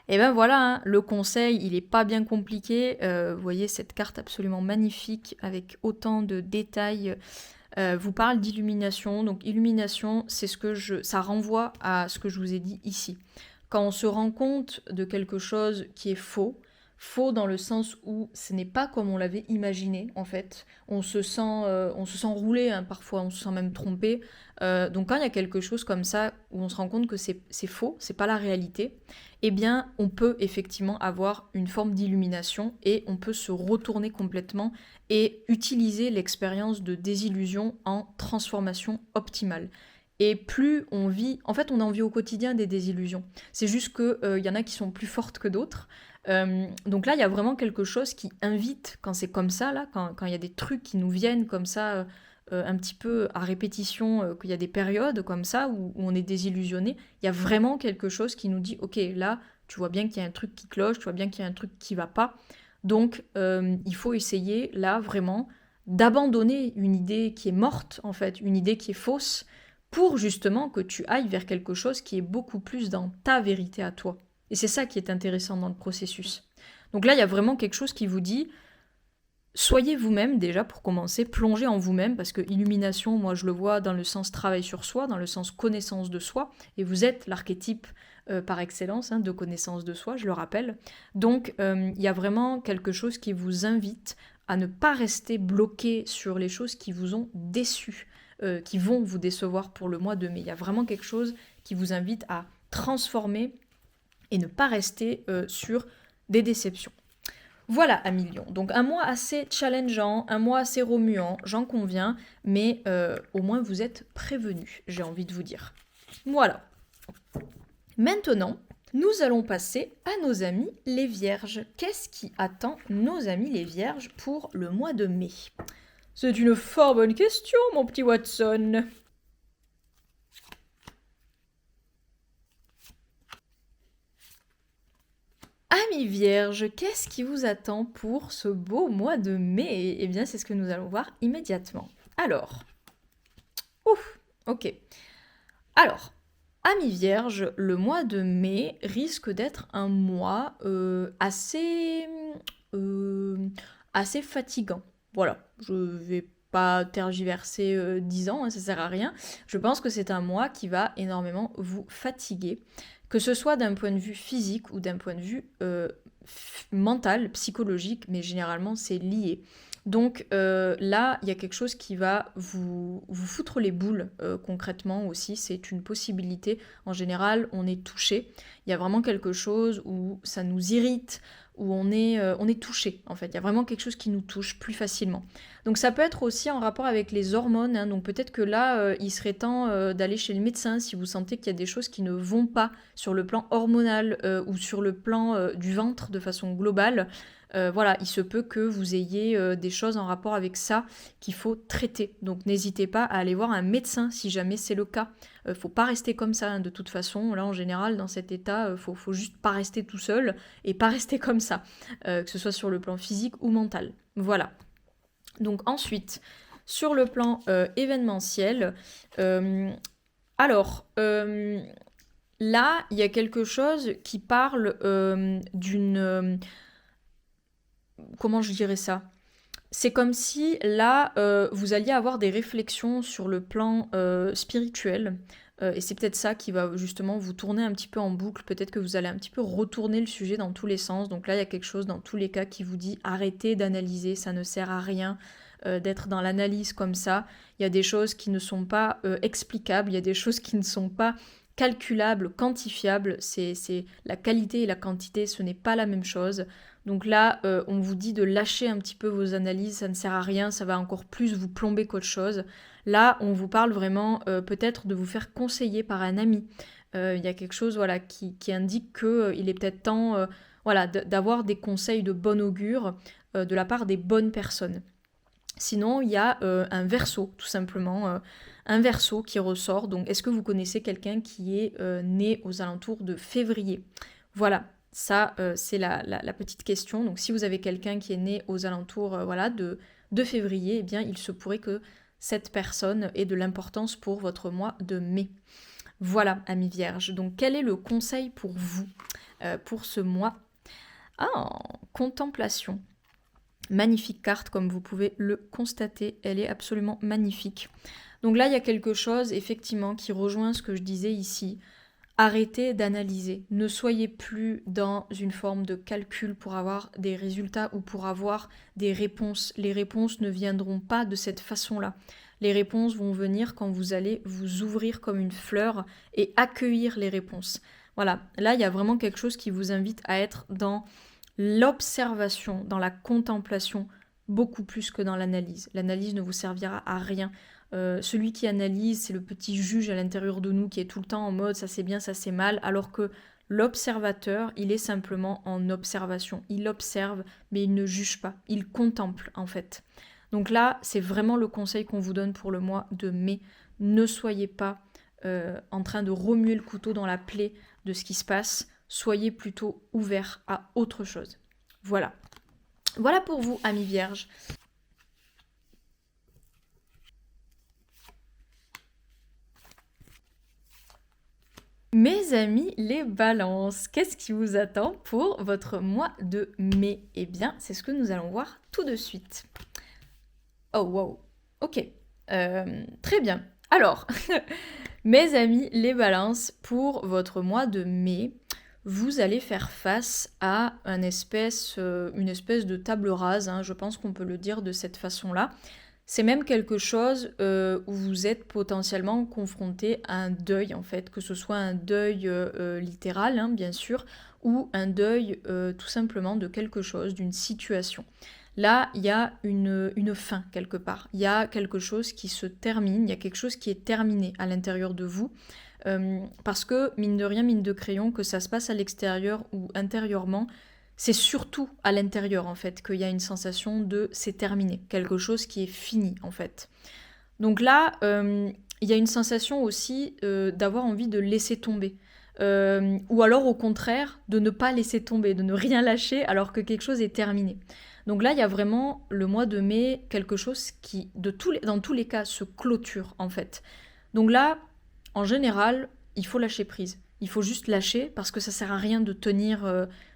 [SPEAKER 1] Et ben voilà, hein, le conseil, il est pas bien compliqué. Vous voyez cette carte absolument magnifique avec autant de détails vous parle d'illumination. Donc illumination, ça renvoie à ce que je vous ai dit ici. Quand on se rend compte de quelque chose qui est faux, faux dans le sens où ce n'est pas comme on l'avait imaginé en fait. On se sent roulé hein, parfois, on se sent même trompé. Donc quand il y a quelque chose comme ça où on se rend compte que c'est faux, c'est pas la réalité, eh bien on peut effectivement avoir une forme d'illumination et on peut se retourner complètement et utiliser l'expérience de désillusion en transformation optimale. Et plus on vit, en fait on en vit au quotidien des désillusions. C'est juste qu'il y en a qui sont plus fortes que d'autres. Donc là, il y a vraiment quelque chose qui invite, quand c'est comme ça, là, quand il y a des trucs qui nous viennent comme ça, un petit peu à répétition, qu'il y a des périodes comme ça où on est désillusionné, il y a vraiment quelque chose qui nous dit, ok, là, tu vois bien qu'il y a un truc qui cloche, tu vois bien qu'il y a un truc qui va pas. Donc, il faut essayer, là, vraiment, d'abandonner une idée qui est morte, en fait, une idée qui est fausse, pour justement que tu ailles vers quelque chose qui est beaucoup plus dans ta vérité à toi. Et c'est ça qui est intéressant dans le processus. Donc là, il y a vraiment quelque chose qui vous dit, soyez vous-même déjà pour commencer, plongez en vous-même, parce que illumination, moi je le vois dans le sens travail sur soi, dans le sens connaissance de soi, et vous êtes l'archétype par excellence hein, de connaissance de soi, je le rappelle. Donc il y a vraiment quelque chose qui vous invite à ne pas rester bloqué sur les choses qui vous ont déçu, qui vont vous décevoir pour le mois de mai. Il y a vraiment quelque chose qui vous invite à transformer et ne pas rester sur des déceptions. Voilà, amis Lion. Donc un mois assez challengeant, un mois assez remuant, j'en conviens, mais au moins vous êtes prévenus, j'ai envie de vous dire. Voilà. Maintenant, nous allons passer à nos amis les Vierges. Qu'est-ce qui attend nos amis les Vierges pour le mois de mai? C'est une fort bonne question, mon petit Watson. Amis Vierges, qu'est-ce qui vous attend pour ce beau mois de mai? Eh bien, c'est ce que nous allons voir immédiatement. Alors, ok. Alors, Amis Vierges, le mois de mai risque d'être un mois assez fatigant. Voilà, je vais pas tergiverser 10 ans, hein, ça sert à rien. Je pense que c'est un mois qui va énormément vous fatiguer, que ce soit d'un point de vue physique ou d'un point de vue mental, psychologique, mais généralement c'est lié. Donc là, il y a quelque chose qui va vous foutre les boules concrètement aussi, c'est une possibilité. En général, on est touché. Il y a vraiment quelque chose où ça nous irrite, où on est touché en fait. Il y a vraiment quelque chose qui nous touche plus facilement. Donc ça peut être aussi en rapport avec les hormones. Hein. Donc peut-être que là, il serait temps d'aller chez le médecin si vous sentez qu'il y a des choses qui ne vont pas sur le plan hormonal ou sur le plan du ventre de façon globale. Voilà, il se peut que vous ayez des choses en rapport avec ça qu'il faut traiter. Donc n'hésitez pas à aller voir un médecin si jamais c'est le cas. Faut pas rester comme ça hein, de toute façon. Là en général dans cet état, faut juste pas rester tout seul et pas rester comme ça, que ce soit sur le plan physique ou mental. Voilà. Donc ensuite, sur le plan événementiel, alors là il y a quelque chose qui parle d'une comment je dirais ça? C'est comme si là, vous alliez avoir des réflexions sur le plan spirituel. Et c'est peut-être ça qui va justement vous tourner un petit peu en boucle. Peut-être que vous allez un petit peu retourner le sujet dans tous les sens. Donc là, il y a quelque chose dans tous les cas qui vous dit arrêtez d'analyser, ça ne sert à rien d'être dans l'analyse comme ça. Il y a des choses qui ne sont pas explicables, il y a des choses qui ne sont pas calculables, quantifiables. C'est la qualité et la quantité, ce n'est pas la même chose. Donc là, on vous dit de lâcher un petit peu vos analyses, ça ne sert à rien, ça va encore plus vous plomber qu'autre chose. Là, on vous parle vraiment peut-être de vous faire conseiller par un ami. Il y a quelque chose voilà, qui indique qu'il est peut-être temps voilà, d'avoir des conseils de bon augure de la part des bonnes personnes. Sinon, il y a un Verseau, tout simplement, un Verseau qui ressort. Donc, est-ce que vous connaissez quelqu'un qui est né aux alentours de février? Voilà, ça, c'est la petite question. Donc, si vous avez quelqu'un qui est né aux alentours voilà, de février, eh bien, il se pourrait que cette personne ait de l'importance pour votre mois de mai. Voilà, amis vierges. Donc, quel est le conseil pour vous pour ce mois? Ah, contemplation. Magnifique carte, comme vous pouvez le constater. Elle est absolument magnifique. Donc là, il y a quelque chose, effectivement, qui rejoint ce que je disais ici. Arrêtez d'analyser. Ne soyez plus dans une forme de calcul pour avoir des résultats ou pour avoir des réponses. Les réponses ne viendront pas de cette façon-là. Les réponses vont venir quand vous allez vous ouvrir comme une fleur et accueillir les réponses. Voilà, là, il y a vraiment quelque chose qui vous invite à être dans l'observation, dans la contemplation, beaucoup plus que dans l'analyse. L'analyse ne vous servira à rien. Celui qui analyse, c'est le petit juge à l'intérieur de nous qui est tout le temps en mode ça c'est bien, ça c'est mal, alors que l'observateur, il est simplement en observation. Il observe, mais il ne juge pas. Il contemple, en fait. Donc là, c'est vraiment le conseil qu'on vous donne pour le mois de mai. Ne soyez pas en train de remuer le couteau dans la plaie de ce qui se passe. Soyez plutôt ouvert à autre chose. Voilà. Voilà pour vous, amis vierges. Mes amis les balances, qu'est-ce qui vous attend pour votre mois de mai? Eh bien, c'est ce que nous allons voir tout de suite. Oh wow, ok, très bien. Alors, mes amis les balances, pour votre mois de mai, vous allez faire face à une espèce de table rase, hein, je pense qu'on peut le dire de cette façon-là. C'est même quelque chose où vous êtes potentiellement confronté à un deuil, en fait, que ce soit un deuil littéral, hein, bien sûr, ou un deuil tout simplement de quelque chose, d'une situation. Là, il y a une fin quelque part. Il y a quelque chose qui se termine, il y a quelque chose qui est terminé à l'intérieur de vous. Parce que, mine de rien, mine de crayon, que ça se passe à l'extérieur ou intérieurement, c'est surtout à l'intérieur, en fait, qu'il y a une sensation de c'est terminé, quelque chose qui est fini, en fait. Donc là, il y a une sensation aussi d'avoir envie de laisser tomber. Ou alors, au contraire, de ne pas laisser tomber, de ne rien lâcher alors que quelque chose est terminé. Donc là, il y a vraiment le mois de mai, quelque chose qui, dans tous les cas, se clôture, en fait. Donc là, en général, il faut lâcher prise. Il faut juste lâcher parce que ça sert à rien de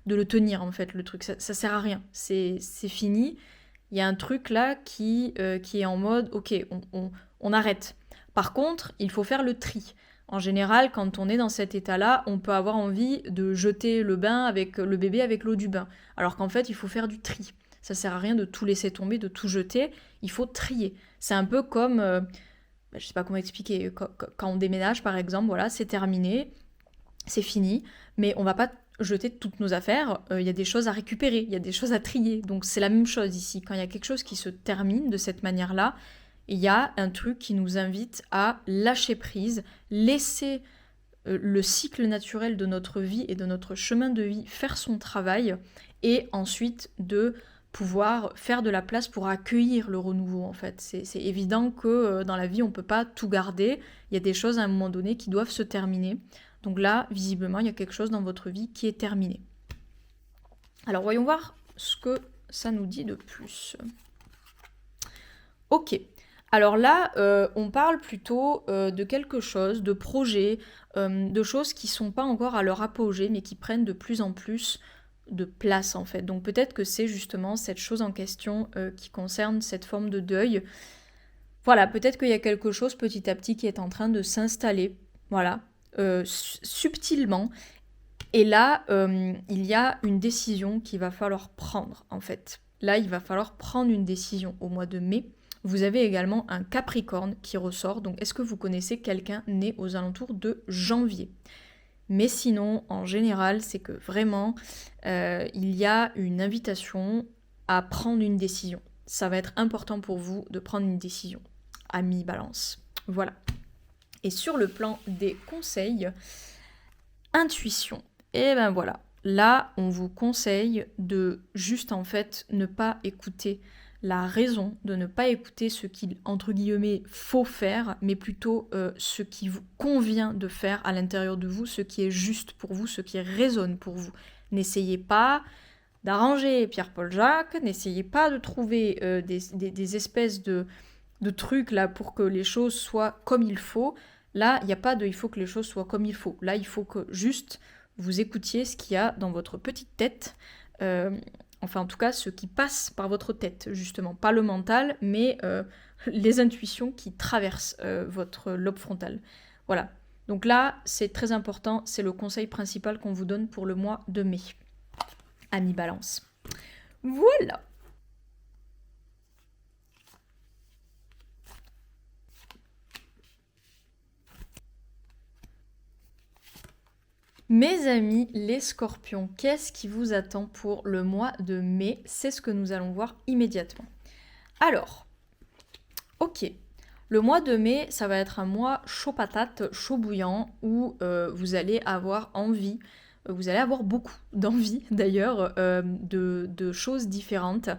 [SPEAKER 1] de le tenir en fait le truc. Ça sert à rien. C'est fini. Il y a un truc là qui est en mode ok, on arrête. Par contre, il faut faire le tri. En général, quand on est dans cet état-là, on peut avoir envie de jeter le bain avec le bébé avec l'eau du bain. Alors qu'en fait, il faut faire du tri. Ça sert à rien de tout laisser tomber, de tout jeter. Il faut trier. C'est un peu comme je sais pas comment expliquer, quand on déménage par exemple, voilà, c'est terminé, c'est fini, mais on va pas jeter toutes nos affaires, il y a des choses à récupérer, il y a des choses à trier, donc c'est la même chose ici, quand il y a quelque chose qui se termine de cette manière-là, il y a un truc qui nous invite à lâcher prise, laisser le cycle naturel de notre vie et de notre chemin de vie faire son travail, et ensuite de pouvoir faire de la place pour accueillir le renouveau en fait. C'est évident que dans la vie on ne peut pas tout garder, il y a des choses à un moment donné qui doivent se terminer. Donc là, visiblement, il y a quelque chose dans votre vie qui est terminé. Alors voyons voir ce que ça nous dit de plus. Ok, alors là, on parle plutôt de quelque chose, de projets, de choses qui ne sont pas encore à leur apogée, mais qui prennent de plus en plus de place en fait. Donc peut-être que c'est justement cette chose en question qui concerne cette forme de deuil. Voilà, peut-être qu'il y a quelque chose petit à petit qui est en train de s'installer, voilà, subtilement. Et là, il y a une décision qu'il va falloir prendre en fait. Là, il va falloir prendre une décision au mois de mai. Vous avez également un Capricorne qui ressort. Donc, est-ce que vous connaissez quelqu'un né aux alentours de janvier? Mais sinon, en général, c'est que vraiment, il y a une invitation à prendre une décision. Ça va être important pour vous de prendre une décision. Amis Balance. Voilà. Et sur le plan des conseils, intuition. Et ben voilà. Là, on vous conseille de juste en fait ne pas écouter la raison, de ne pas écouter ce qu'il, entre guillemets, faut faire, mais plutôt ce qui vous convient de faire à l'intérieur de vous, ce qui est juste pour vous, ce qui résonne pour vous. N'essayez pas d'arranger Pierre-Paul Jacques, n'essayez pas de trouver des espèces de trucs là pour que les choses soient comme il faut. Là, il n'y a pas de il faut que les choses soient comme il faut. Là, il faut que juste vous écoutiez ce qu'il y a dans votre petite tête. euh, enfin, en tout cas, ce qui passe par votre tête, justement. Pas le mental, mais les intuitions qui traversent votre lobe frontal. Voilà. Donc là, c'est très important. C'est le conseil principal qu'on vous donne pour le mois de mai. Ami Balance. Voilà. Mes amis, les scorpions, qu'est-ce qui vous attend pour le mois de mai? C'est ce que nous allons voir immédiatement. Alors, ok, le mois de mai, ça va être un mois chaud patate, chaud bouillant, où vous allez avoir envie, vous allez avoir beaucoup d'envie d'ailleurs, de choses différentes.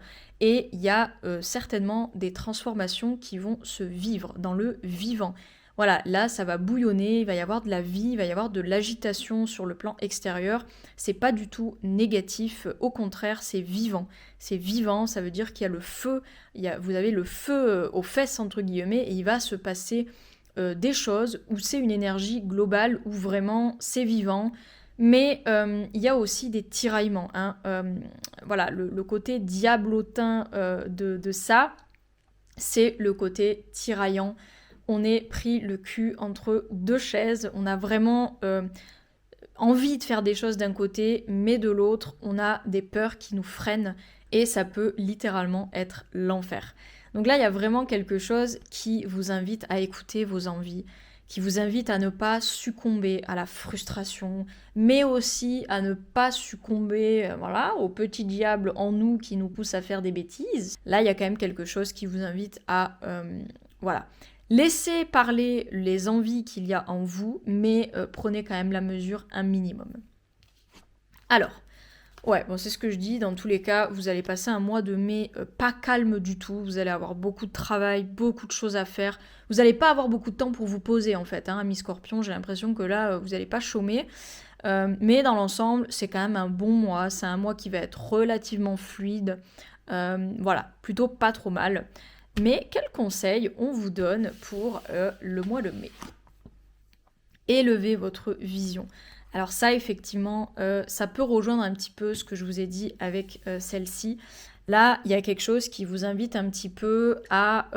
[SPEAKER 1] Et il y a certainement des transformations qui vont se vivre dans le vivant. Voilà, là ça va bouillonner, il va y avoir de la vie, il va y avoir de l'agitation sur le plan extérieur. C'est pas du tout négatif, au contraire, c'est vivant. C'est vivant, ça veut dire qu'il y a le feu, vous avez le feu aux fesses entre guillemets, et il va se passer des choses où c'est une énergie globale, où vraiment c'est vivant. Mais il y a aussi des tiraillements, hein. Voilà, le côté diablotin de ça, c'est le côté tiraillant. On est pris le cul entre deux chaises, on a vraiment envie de faire des choses d'un côté, mais de l'autre, on a des peurs qui nous freinent et ça peut littéralement être l'enfer. Donc là, il y a vraiment quelque chose qui vous invite à écouter vos envies, qui vous invite à ne pas succomber à la frustration, mais aussi à ne pas succomber voilà, au petit diable en nous qui nous pousse à faire des bêtises. Là, il y a quand même quelque chose qui vous invite à voilà, laissez parler les envies qu'il y a en vous, mais prenez quand même la mesure un minimum. Alors, ouais, bon, c'est ce que je dis. Dans tous les cas, vous allez passer un mois de mai pas calme du tout. Vous allez avoir beaucoup de travail, beaucoup de choses à faire. Vous n'allez pas avoir beaucoup de temps pour vous poser, en fait, hein, ami Scorpion. J'ai l'impression que là, vous n'allez pas chômer. Mais dans l'ensemble, c'est quand même un bon mois. C'est un mois qui va être relativement fluide. Voilà, plutôt pas trop mal. Mais quels conseils on vous donne pour le mois de mai? Élevez votre vision. Alors ça, effectivement, ça peut rejoindre un petit peu ce que je vous ai dit avec celle-ci. Là, il y a quelque chose qui vous invite un petit peu à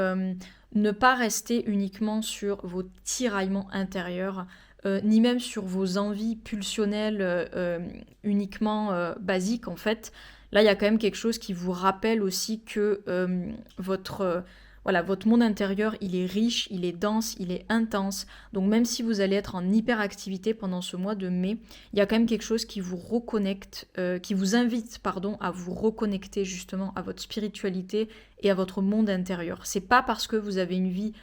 [SPEAKER 1] ne pas rester uniquement sur vos tiraillements intérieurs, ni même sur vos envies pulsionnelles uniquement basiques, en fait. Là, il y a quand même quelque chose qui vous rappelle aussi que voilà, votre monde intérieur, il est riche, il est dense, il est intense. Donc même si vous allez être en hyperactivité pendant ce mois de mai, il y a quand même quelque chose qui vous reconnecte, qui vous invite, pardon, à vous reconnecter justement à votre spiritualité et à votre monde intérieur. C'est pas parce que vous avez une vie,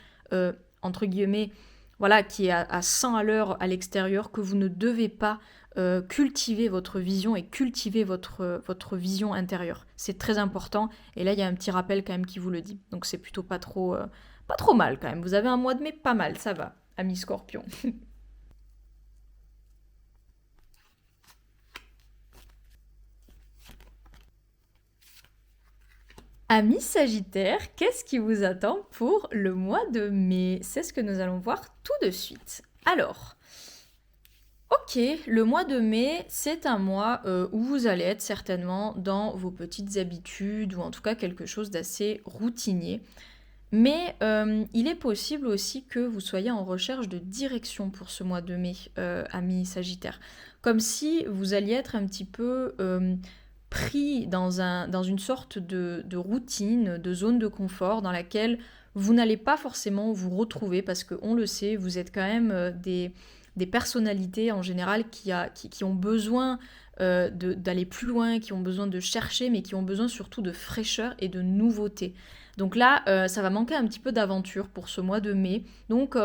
[SPEAKER 1] entre guillemets, voilà, qui est à 100 à l'heure à l'extérieur que vous ne devez pas cultiver votre vision et cultiver votre vision intérieure. C'est très important. Et là, il y a un petit rappel quand même qui vous le dit. Donc c'est plutôt pas trop mal quand même. Vous avez un mois de mai pas mal, ça va, ami Scorpion. Ami Sagittaire, qu'est-ce qui vous attend pour le mois de mai? C'est ce que nous allons voir tout de suite. Alors, ok, le mois de mai, c'est un mois où vous allez être certainement dans vos petites habitudes ou en tout cas quelque chose d'assez routinier. Mais il est possible aussi que vous soyez en recherche de direction pour ce mois de mai, ami Sagittaire. Comme si vous alliez être un petit peu pris dans une sorte de routine, de zone de confort dans laquelle vous n'allez pas forcément vous retrouver parce qu'on le sait, vous êtes quand même des personnalités en général qui ont besoin d'aller plus loin, qui ont besoin de chercher, mais qui ont besoin surtout de fraîcheur et de nouveauté. Donc là, ça va manquer un petit peu d'aventure pour ce mois de mai. Donc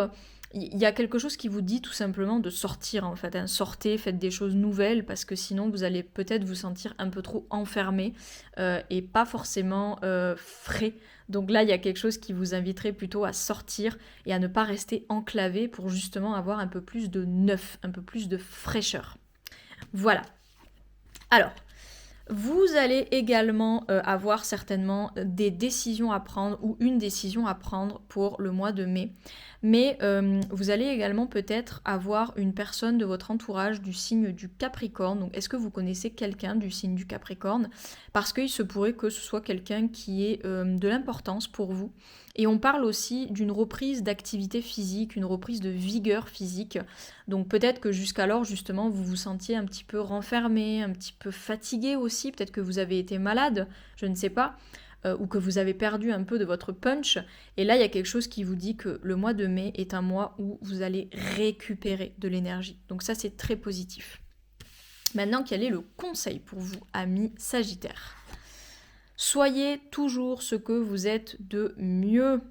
[SPEAKER 1] il y a quelque chose qui vous dit tout simplement de sortir en fait, hein. Sortez, faites des choses nouvelles parce que sinon vous allez peut-être vous sentir un peu trop enfermé et pas forcément frais. Donc là, il y a quelque chose qui vous inviterait plutôt à sortir et à ne pas rester enclavé pour justement avoir un peu plus de neuf, un peu plus de fraîcheur. Voilà. Alors, vous allez également avoir certainement des décisions à prendre ou une décision à prendre pour le mois de mai. mais vous allez également peut-être avoir une personne de votre entourage du signe du Capricorne. Donc est-ce que vous connaissez quelqu'un du signe du Capricorne? Parce qu'il se pourrait que ce soit quelqu'un qui ait de l'importance pour vous. Et on parle aussi d'une reprise d'activité physique, une reprise de vigueur physique. Donc peut-être que jusqu'alors, justement, vous vous sentiez un petit peu renfermé, un petit peu fatigué aussi. Peut-être que vous avez été malade, je ne sais pas, ou que vous avez perdu un peu de votre punch. Et là, il y a quelque chose qui vous dit que le mois de mai est un mois où vous allez récupérer de l'énergie. Donc ça, c'est très positif. Maintenant, quel est le conseil pour vous, amis Sagittaires? Soyez toujours ce que vous êtes de mieux.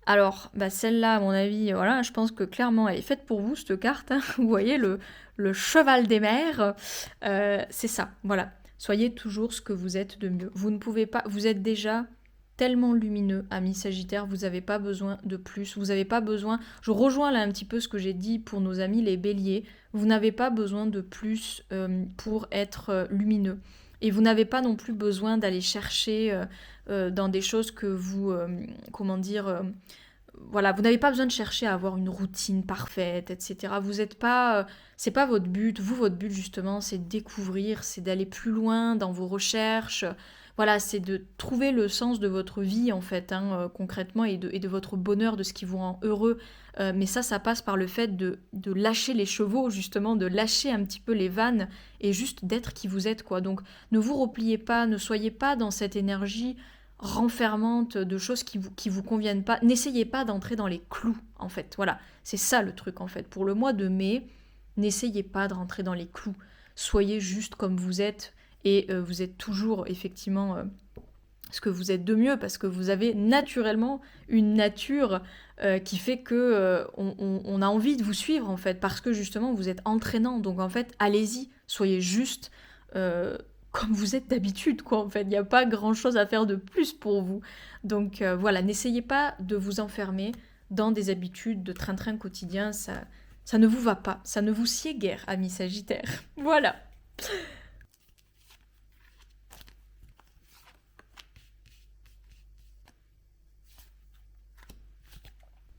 [SPEAKER 1] Alors, celle-là, à mon avis, voilà, je pense que clairement, elle est faite pour vous, cette carte. Hein. Vous voyez, le cheval des mers, c'est ça, voilà. Soyez toujours ce que vous êtes de mieux. Vous ne pouvez pas, vous êtes déjà tellement lumineux, amis Sagittaires, vous n'avez pas besoin de plus. Vous n'avez pas besoin, je rejoins là un petit peu ce que j'ai dit pour nos amis les béliers, vous n'avez pas besoin de plus pour être lumineux. Et vous n'avez pas non plus besoin d'aller chercher dans des choses que vous, voilà, vous n'avez pas besoin de chercher à avoir une routine parfaite, etc. Vous n'êtes pas, c'est pas votre but. Vous, votre but justement, c'est de découvrir, c'est d'aller plus loin dans vos recherches. Voilà, c'est de trouver le sens de votre vie en fait, hein, concrètement, et de votre bonheur, de ce qui vous rend heureux. Mais ça passe par le fait de lâcher les chevaux, justement, de lâcher un petit peu les vannes et juste d'être qui vous êtes, quoi. Donc, ne vous repliez pas, ne soyez pas dans cette énergie renfermante de choses qui vous conviennent pas. N'essayez pas d'entrer dans les clous, en fait. Voilà, c'est ça le truc, en fait. Pour le mois de mai, n'essayez pas de rentrer dans les clous. Soyez juste comme vous êtes et vous êtes toujours, effectivement, ce que vous êtes de mieux parce que vous avez naturellement une nature qui fait que on a envie de vous suivre, en fait, parce que justement, vous êtes entraînant. Donc, en fait, allez-y, soyez juste comme vous êtes d'habitude, quoi, en fait. Il n'y a pas grand-chose à faire de plus pour vous. Donc, voilà, n'essayez pas de vous enfermer dans des habitudes de train-train quotidien. Ça ne vous va pas. Ça ne vous sied guère, amis Sagittaires. Voilà.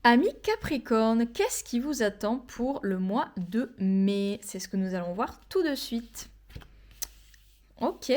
[SPEAKER 1] Amis Capricorne, qu'est-ce qui vous attend pour le mois de mai? C'est ce que nous allons voir tout de suite. Ok,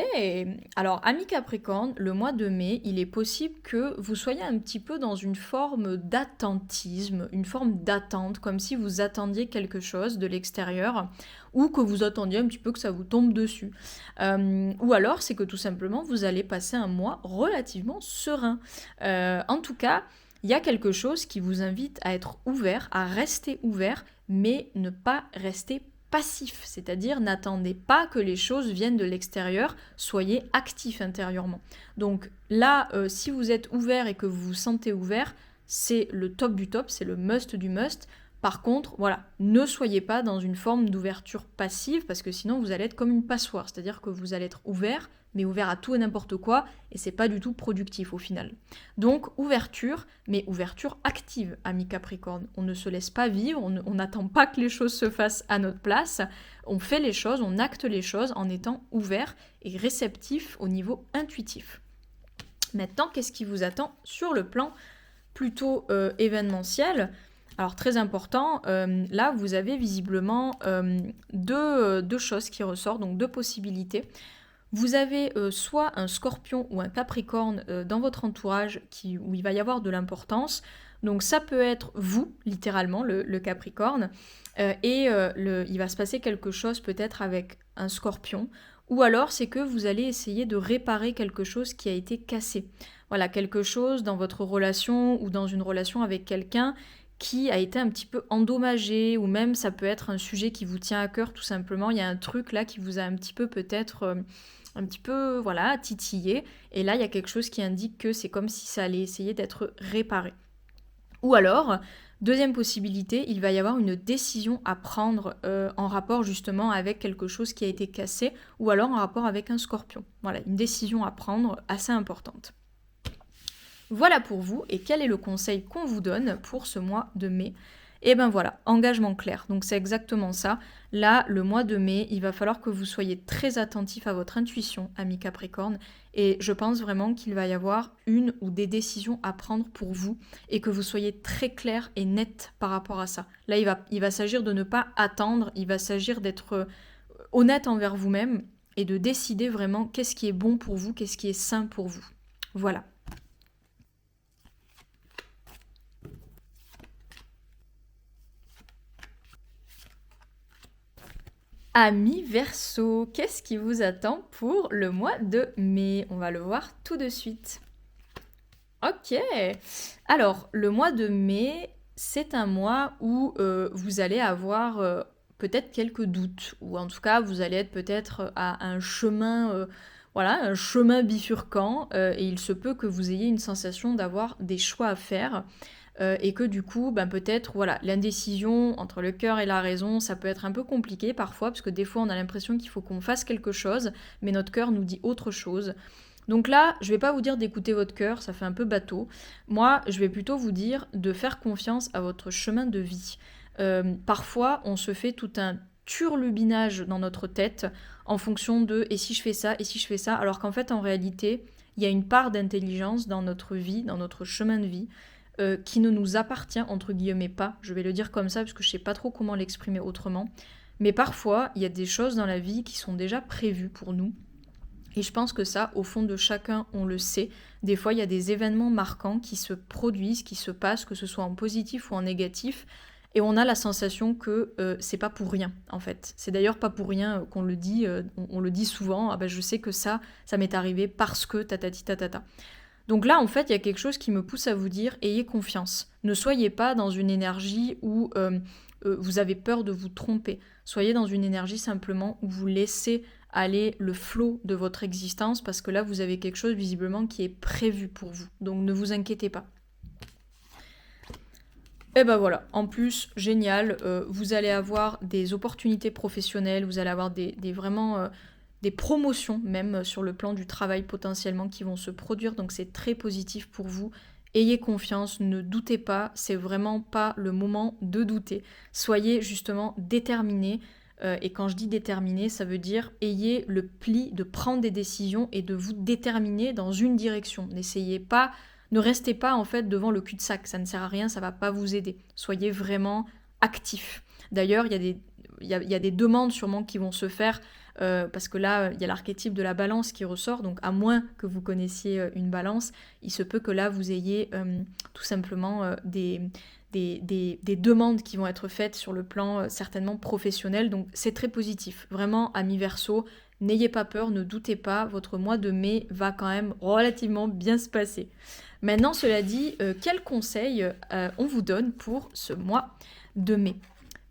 [SPEAKER 1] alors ami Capricorne, le mois de mai, il est possible que vous soyez un petit peu dans une forme d'attentisme, une forme d'attente, comme si vous attendiez quelque chose de l'extérieur, ou que vous attendiez un petit peu que ça vous tombe dessus. Ou alors c'est que tout simplement vous allez passer un mois relativement serein. En tout cas, il y a quelque chose qui vous invite à être ouvert, à rester ouvert, mais ne pas rester passif, c'est-à-dire n'attendez pas que les choses viennent de l'extérieur, soyez actif intérieurement. Donc là, si vous êtes ouvert et que vous vous sentez ouvert, c'est le top du top, c'est le must du must. Par contre, voilà, ne soyez pas dans une forme d'ouverture passive parce que sinon vous allez être comme une passoire, c'est-à-dire que vous allez être ouvert, mais ouvert à tout et n'importe quoi, et c'est pas du tout productif au final. Donc ouverture, mais ouverture active, ami Capricorne. On ne se laisse pas vivre, on n'attend pas que les choses se fassent à notre place, on fait les choses, on acte les choses en étant ouvert et réceptif au niveau intuitif. Maintenant, qu'est-ce qui vous attend sur le plan plutôt événementiel ? Alors très important, là vous avez visiblement deux choses qui ressortent, donc deux possibilités. Vous avez soit un scorpion ou un capricorne dans votre entourage où il va y avoir de l'importance. Donc ça peut être vous, littéralement, le capricorne, il va se passer quelque chose peut-être avec un scorpion. Ou alors c'est que vous allez essayer de réparer quelque chose qui a été cassé. Voilà, quelque chose dans votre relation ou dans une relation avec quelqu'un qui a été un petit peu endommagé, ou même ça peut être un sujet qui vous tient à cœur tout simplement. Il y a un truc là qui vous a un petit peu peut-être voilà, titillé, et là il y a quelque chose qui indique que c'est comme si ça allait essayer d'être réparé. Ou alors, deuxième possibilité, il va y avoir une décision à prendre en rapport justement avec quelque chose qui a été cassé, ou alors en rapport avec un scorpion. Voilà, une décision à prendre assez importante. Voilà pour vous, et quel est le conseil qu'on vous donne pour ce mois de mai ? Et ben voilà, engagement clair. Donc c'est exactement ça. Là, le mois de mai, il va falloir que vous soyez très attentif à votre intuition, ami Capricorne. Et je pense vraiment qu'il va y avoir une ou des décisions à prendre pour vous et que vous soyez très clair et net par rapport à ça. Là, il va s'agir de ne pas attendre, il va s'agir d'être honnête envers vous-même et de décider vraiment qu'est-ce qui est bon pour vous, qu'est-ce qui est sain pour vous. Voilà. Ami Verseau, qu'est-ce qui vous attend pour le mois de mai? On va le voir tout de suite. Ok. Alors, le mois de mai, c'est un mois où vous allez avoir peut-être quelques doutes, ou en tout cas, vous allez être peut-être à un chemin, voilà, un chemin bifurquant, et il se peut que vous ayez une sensation d'avoir des choix à faire. Et que du coup, ben peut-être, voilà, l'indécision entre le cœur et la raison, ça peut être un peu compliqué parfois, parce que des fois, on a l'impression qu'il faut qu'on fasse quelque chose, mais notre cœur nous dit autre chose. Donc là, je vais pas vous dire d'écouter votre cœur, ça fait un peu bateau. Moi, je vais plutôt vous dire de faire confiance à votre chemin de vie. Parfois, on se fait tout un turlubinage dans notre tête en fonction de et si je fais ça, et si je fais ça, alors qu'en fait, en réalité, il y a une part d'intelligence dans notre vie, dans notre chemin de vie, qui ne nous appartient, entre guillemets, pas. Je vais le dire comme ça, parce que je sais pas trop comment l'exprimer autrement. Mais parfois, il y a des choses dans la vie qui sont déjà prévues pour nous. Et je pense que ça, au fond de chacun, on le sait. Des fois, il y a des événements marquants qui se produisent, qui se passent, que ce soit en positif ou en négatif. Et on a la sensation que c'est pas pour rien, en fait. C'est d'ailleurs pas pour rien qu'on le dit, on le dit souvent. Ah ben, je sais que ça m'est arrivé parce que tatati tatata. Donc là, en fait, il y a quelque chose qui me pousse à vous dire, ayez confiance. Ne soyez pas dans une énergie où vous avez peur de vous tromper. Soyez dans une énergie simplement où vous laissez aller le flot de votre existence parce que là, vous avez quelque chose visiblement qui est prévu pour vous. Donc ne vous inquiétez pas. Et ben voilà, en plus, génial, vous allez avoir des opportunités professionnelles, vous allez avoir vraiment des promotions même sur le plan du travail potentiellement qui vont se produire, donc c'est très positif pour vous. Ayez confiance, ne doutez pas, c'est vraiment pas le moment de douter. Soyez justement déterminés, et quand je dis déterminé, ça veut dire ayez le pli de prendre des décisions et de vous déterminer dans une direction. Ne restez pas en fait devant le cul-de-sac, ça ne sert à rien, ça va pas vous aider. Soyez vraiment actif. D'ailleurs, il y a des demandes sûrement qui vont se faire parce que là, il y a l'archétype de la balance qui ressort, donc à moins que vous connaissiez une balance, il se peut que là, vous ayez tout simplement des demandes qui vont être faites sur le plan certainement professionnel, donc c'est très positif. Vraiment, amis Verseau, n'ayez pas peur, ne doutez pas, votre mois de mai va quand même relativement bien se passer. Maintenant, cela dit, quels conseils on vous donne pour ce mois de mai?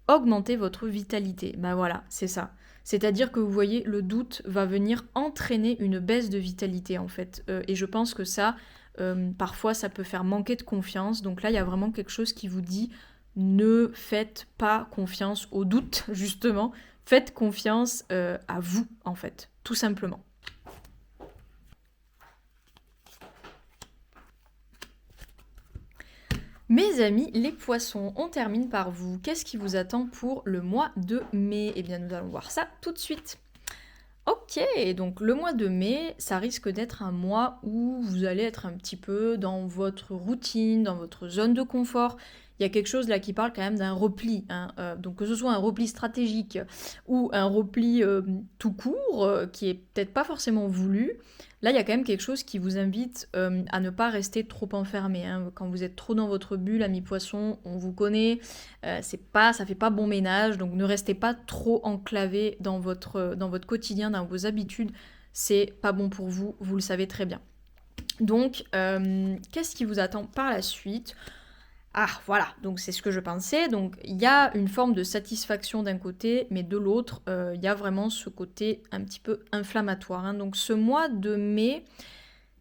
[SPEAKER 1] Augmentez votre vitalité. Ben voilà, c'est ça. C'est-à-dire que vous voyez, le doute va venir entraîner une baisse de vitalité en fait. Et je pense que ça, parfois, ça peut faire manquer de confiance. Donc là, il y a vraiment quelque chose qui vous dit ne faites pas confiance au doute, justement. Faites confiance à vous, en fait, tout simplement. Mes amis, les poissons, on termine par vous. Qu'est-ce qui vous attend pour le mois de mai? Eh bien, nous allons voir ça tout de suite. Ok, donc le mois de mai, ça risque d'être un mois où vous allez être un petit peu dans votre routine, dans votre zone de confort. Il y a quelque chose là qui parle quand même d'un repli, hein, donc que ce soit un repli stratégique ou un repli tout court, qui est peut-être pas forcément voulu. Là, il y a quand même quelque chose qui vous invite à ne pas rester trop enfermé, hein. Quand vous êtes trop dans votre bulle, ami poisson, on vous connaît, ça fait pas bon ménage, donc ne restez pas trop enclavé dans votre quotidien, dans vos habitudes, c'est pas bon pour vous, vous le savez très bien. Donc, qu'est-ce qui vous attend par la suite? Ah, voilà, donc c'est ce que je pensais. Donc, il y a une forme de satisfaction d'un côté, mais de l'autre, il y a vraiment ce côté un petit peu inflammatoire, hein. Donc, ce mois de mai,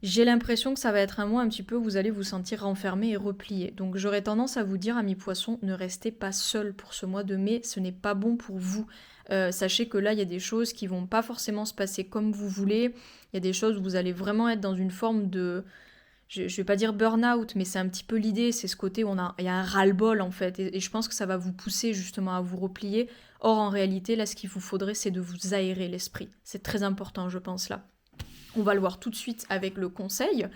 [SPEAKER 1] j'ai l'impression que ça va être un mois un petit peu où vous allez vous sentir renfermé et replié. Donc, j'aurais tendance à vous dire, amis poissons, ne restez pas seul pour ce mois de mai, ce n'est pas bon pour vous. Sachez que là, il y a des choses qui vont pas forcément se passer comme vous voulez. Il y a des choses où vous allez vraiment être dans une forme de je vais pas dire burn-out, mais c'est un petit peu l'idée, c'est ce côté où il y a un ras-le-bol en fait, et je pense que ça va vous pousser justement à vous replier. Or en réalité, là, ce qu'il vous faudrait, c'est de vous aérer l'esprit. C'est très important, je pense, là. On va le voir tout de suite avec le conseil.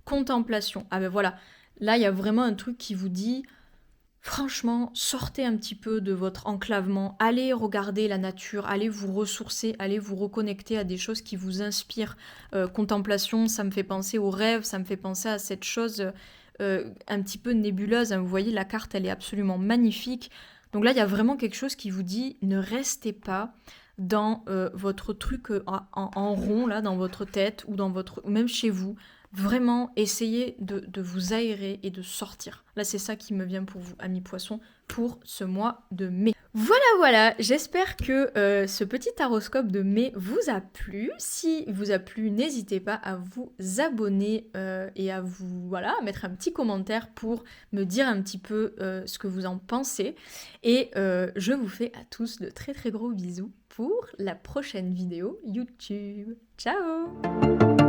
[SPEAKER 1] Contemplation. Ah ben voilà, là, il y a vraiment un truc qui vous dit... Franchement, sortez un petit peu de votre enclavement, allez regarder la nature, allez vous ressourcer, allez vous reconnecter à des choses qui vous inspirent. Contemplation, ça me fait penser aux rêves, ça me fait penser à cette chose un petit peu nébuleuse. Hein. Vous voyez, la carte, elle est absolument magnifique. Donc là, il y a vraiment quelque chose qui vous dit, ne restez pas dans votre truc en rond, là, dans votre tête ou ou même chez vous. Vraiment, essayez de vous aérer et de sortir. Là, c'est ça qui me vient pour vous, amis poissons, pour ce mois de mai. Voilà, j'espère que ce petit horoscope de mai vous a plu. Si vous a plu, n'hésitez pas à vous abonner et à à mettre un petit commentaire pour me dire un petit peu ce que vous en pensez. Et je vous fais à tous de très très gros bisous pour la prochaine vidéo YouTube. Ciao!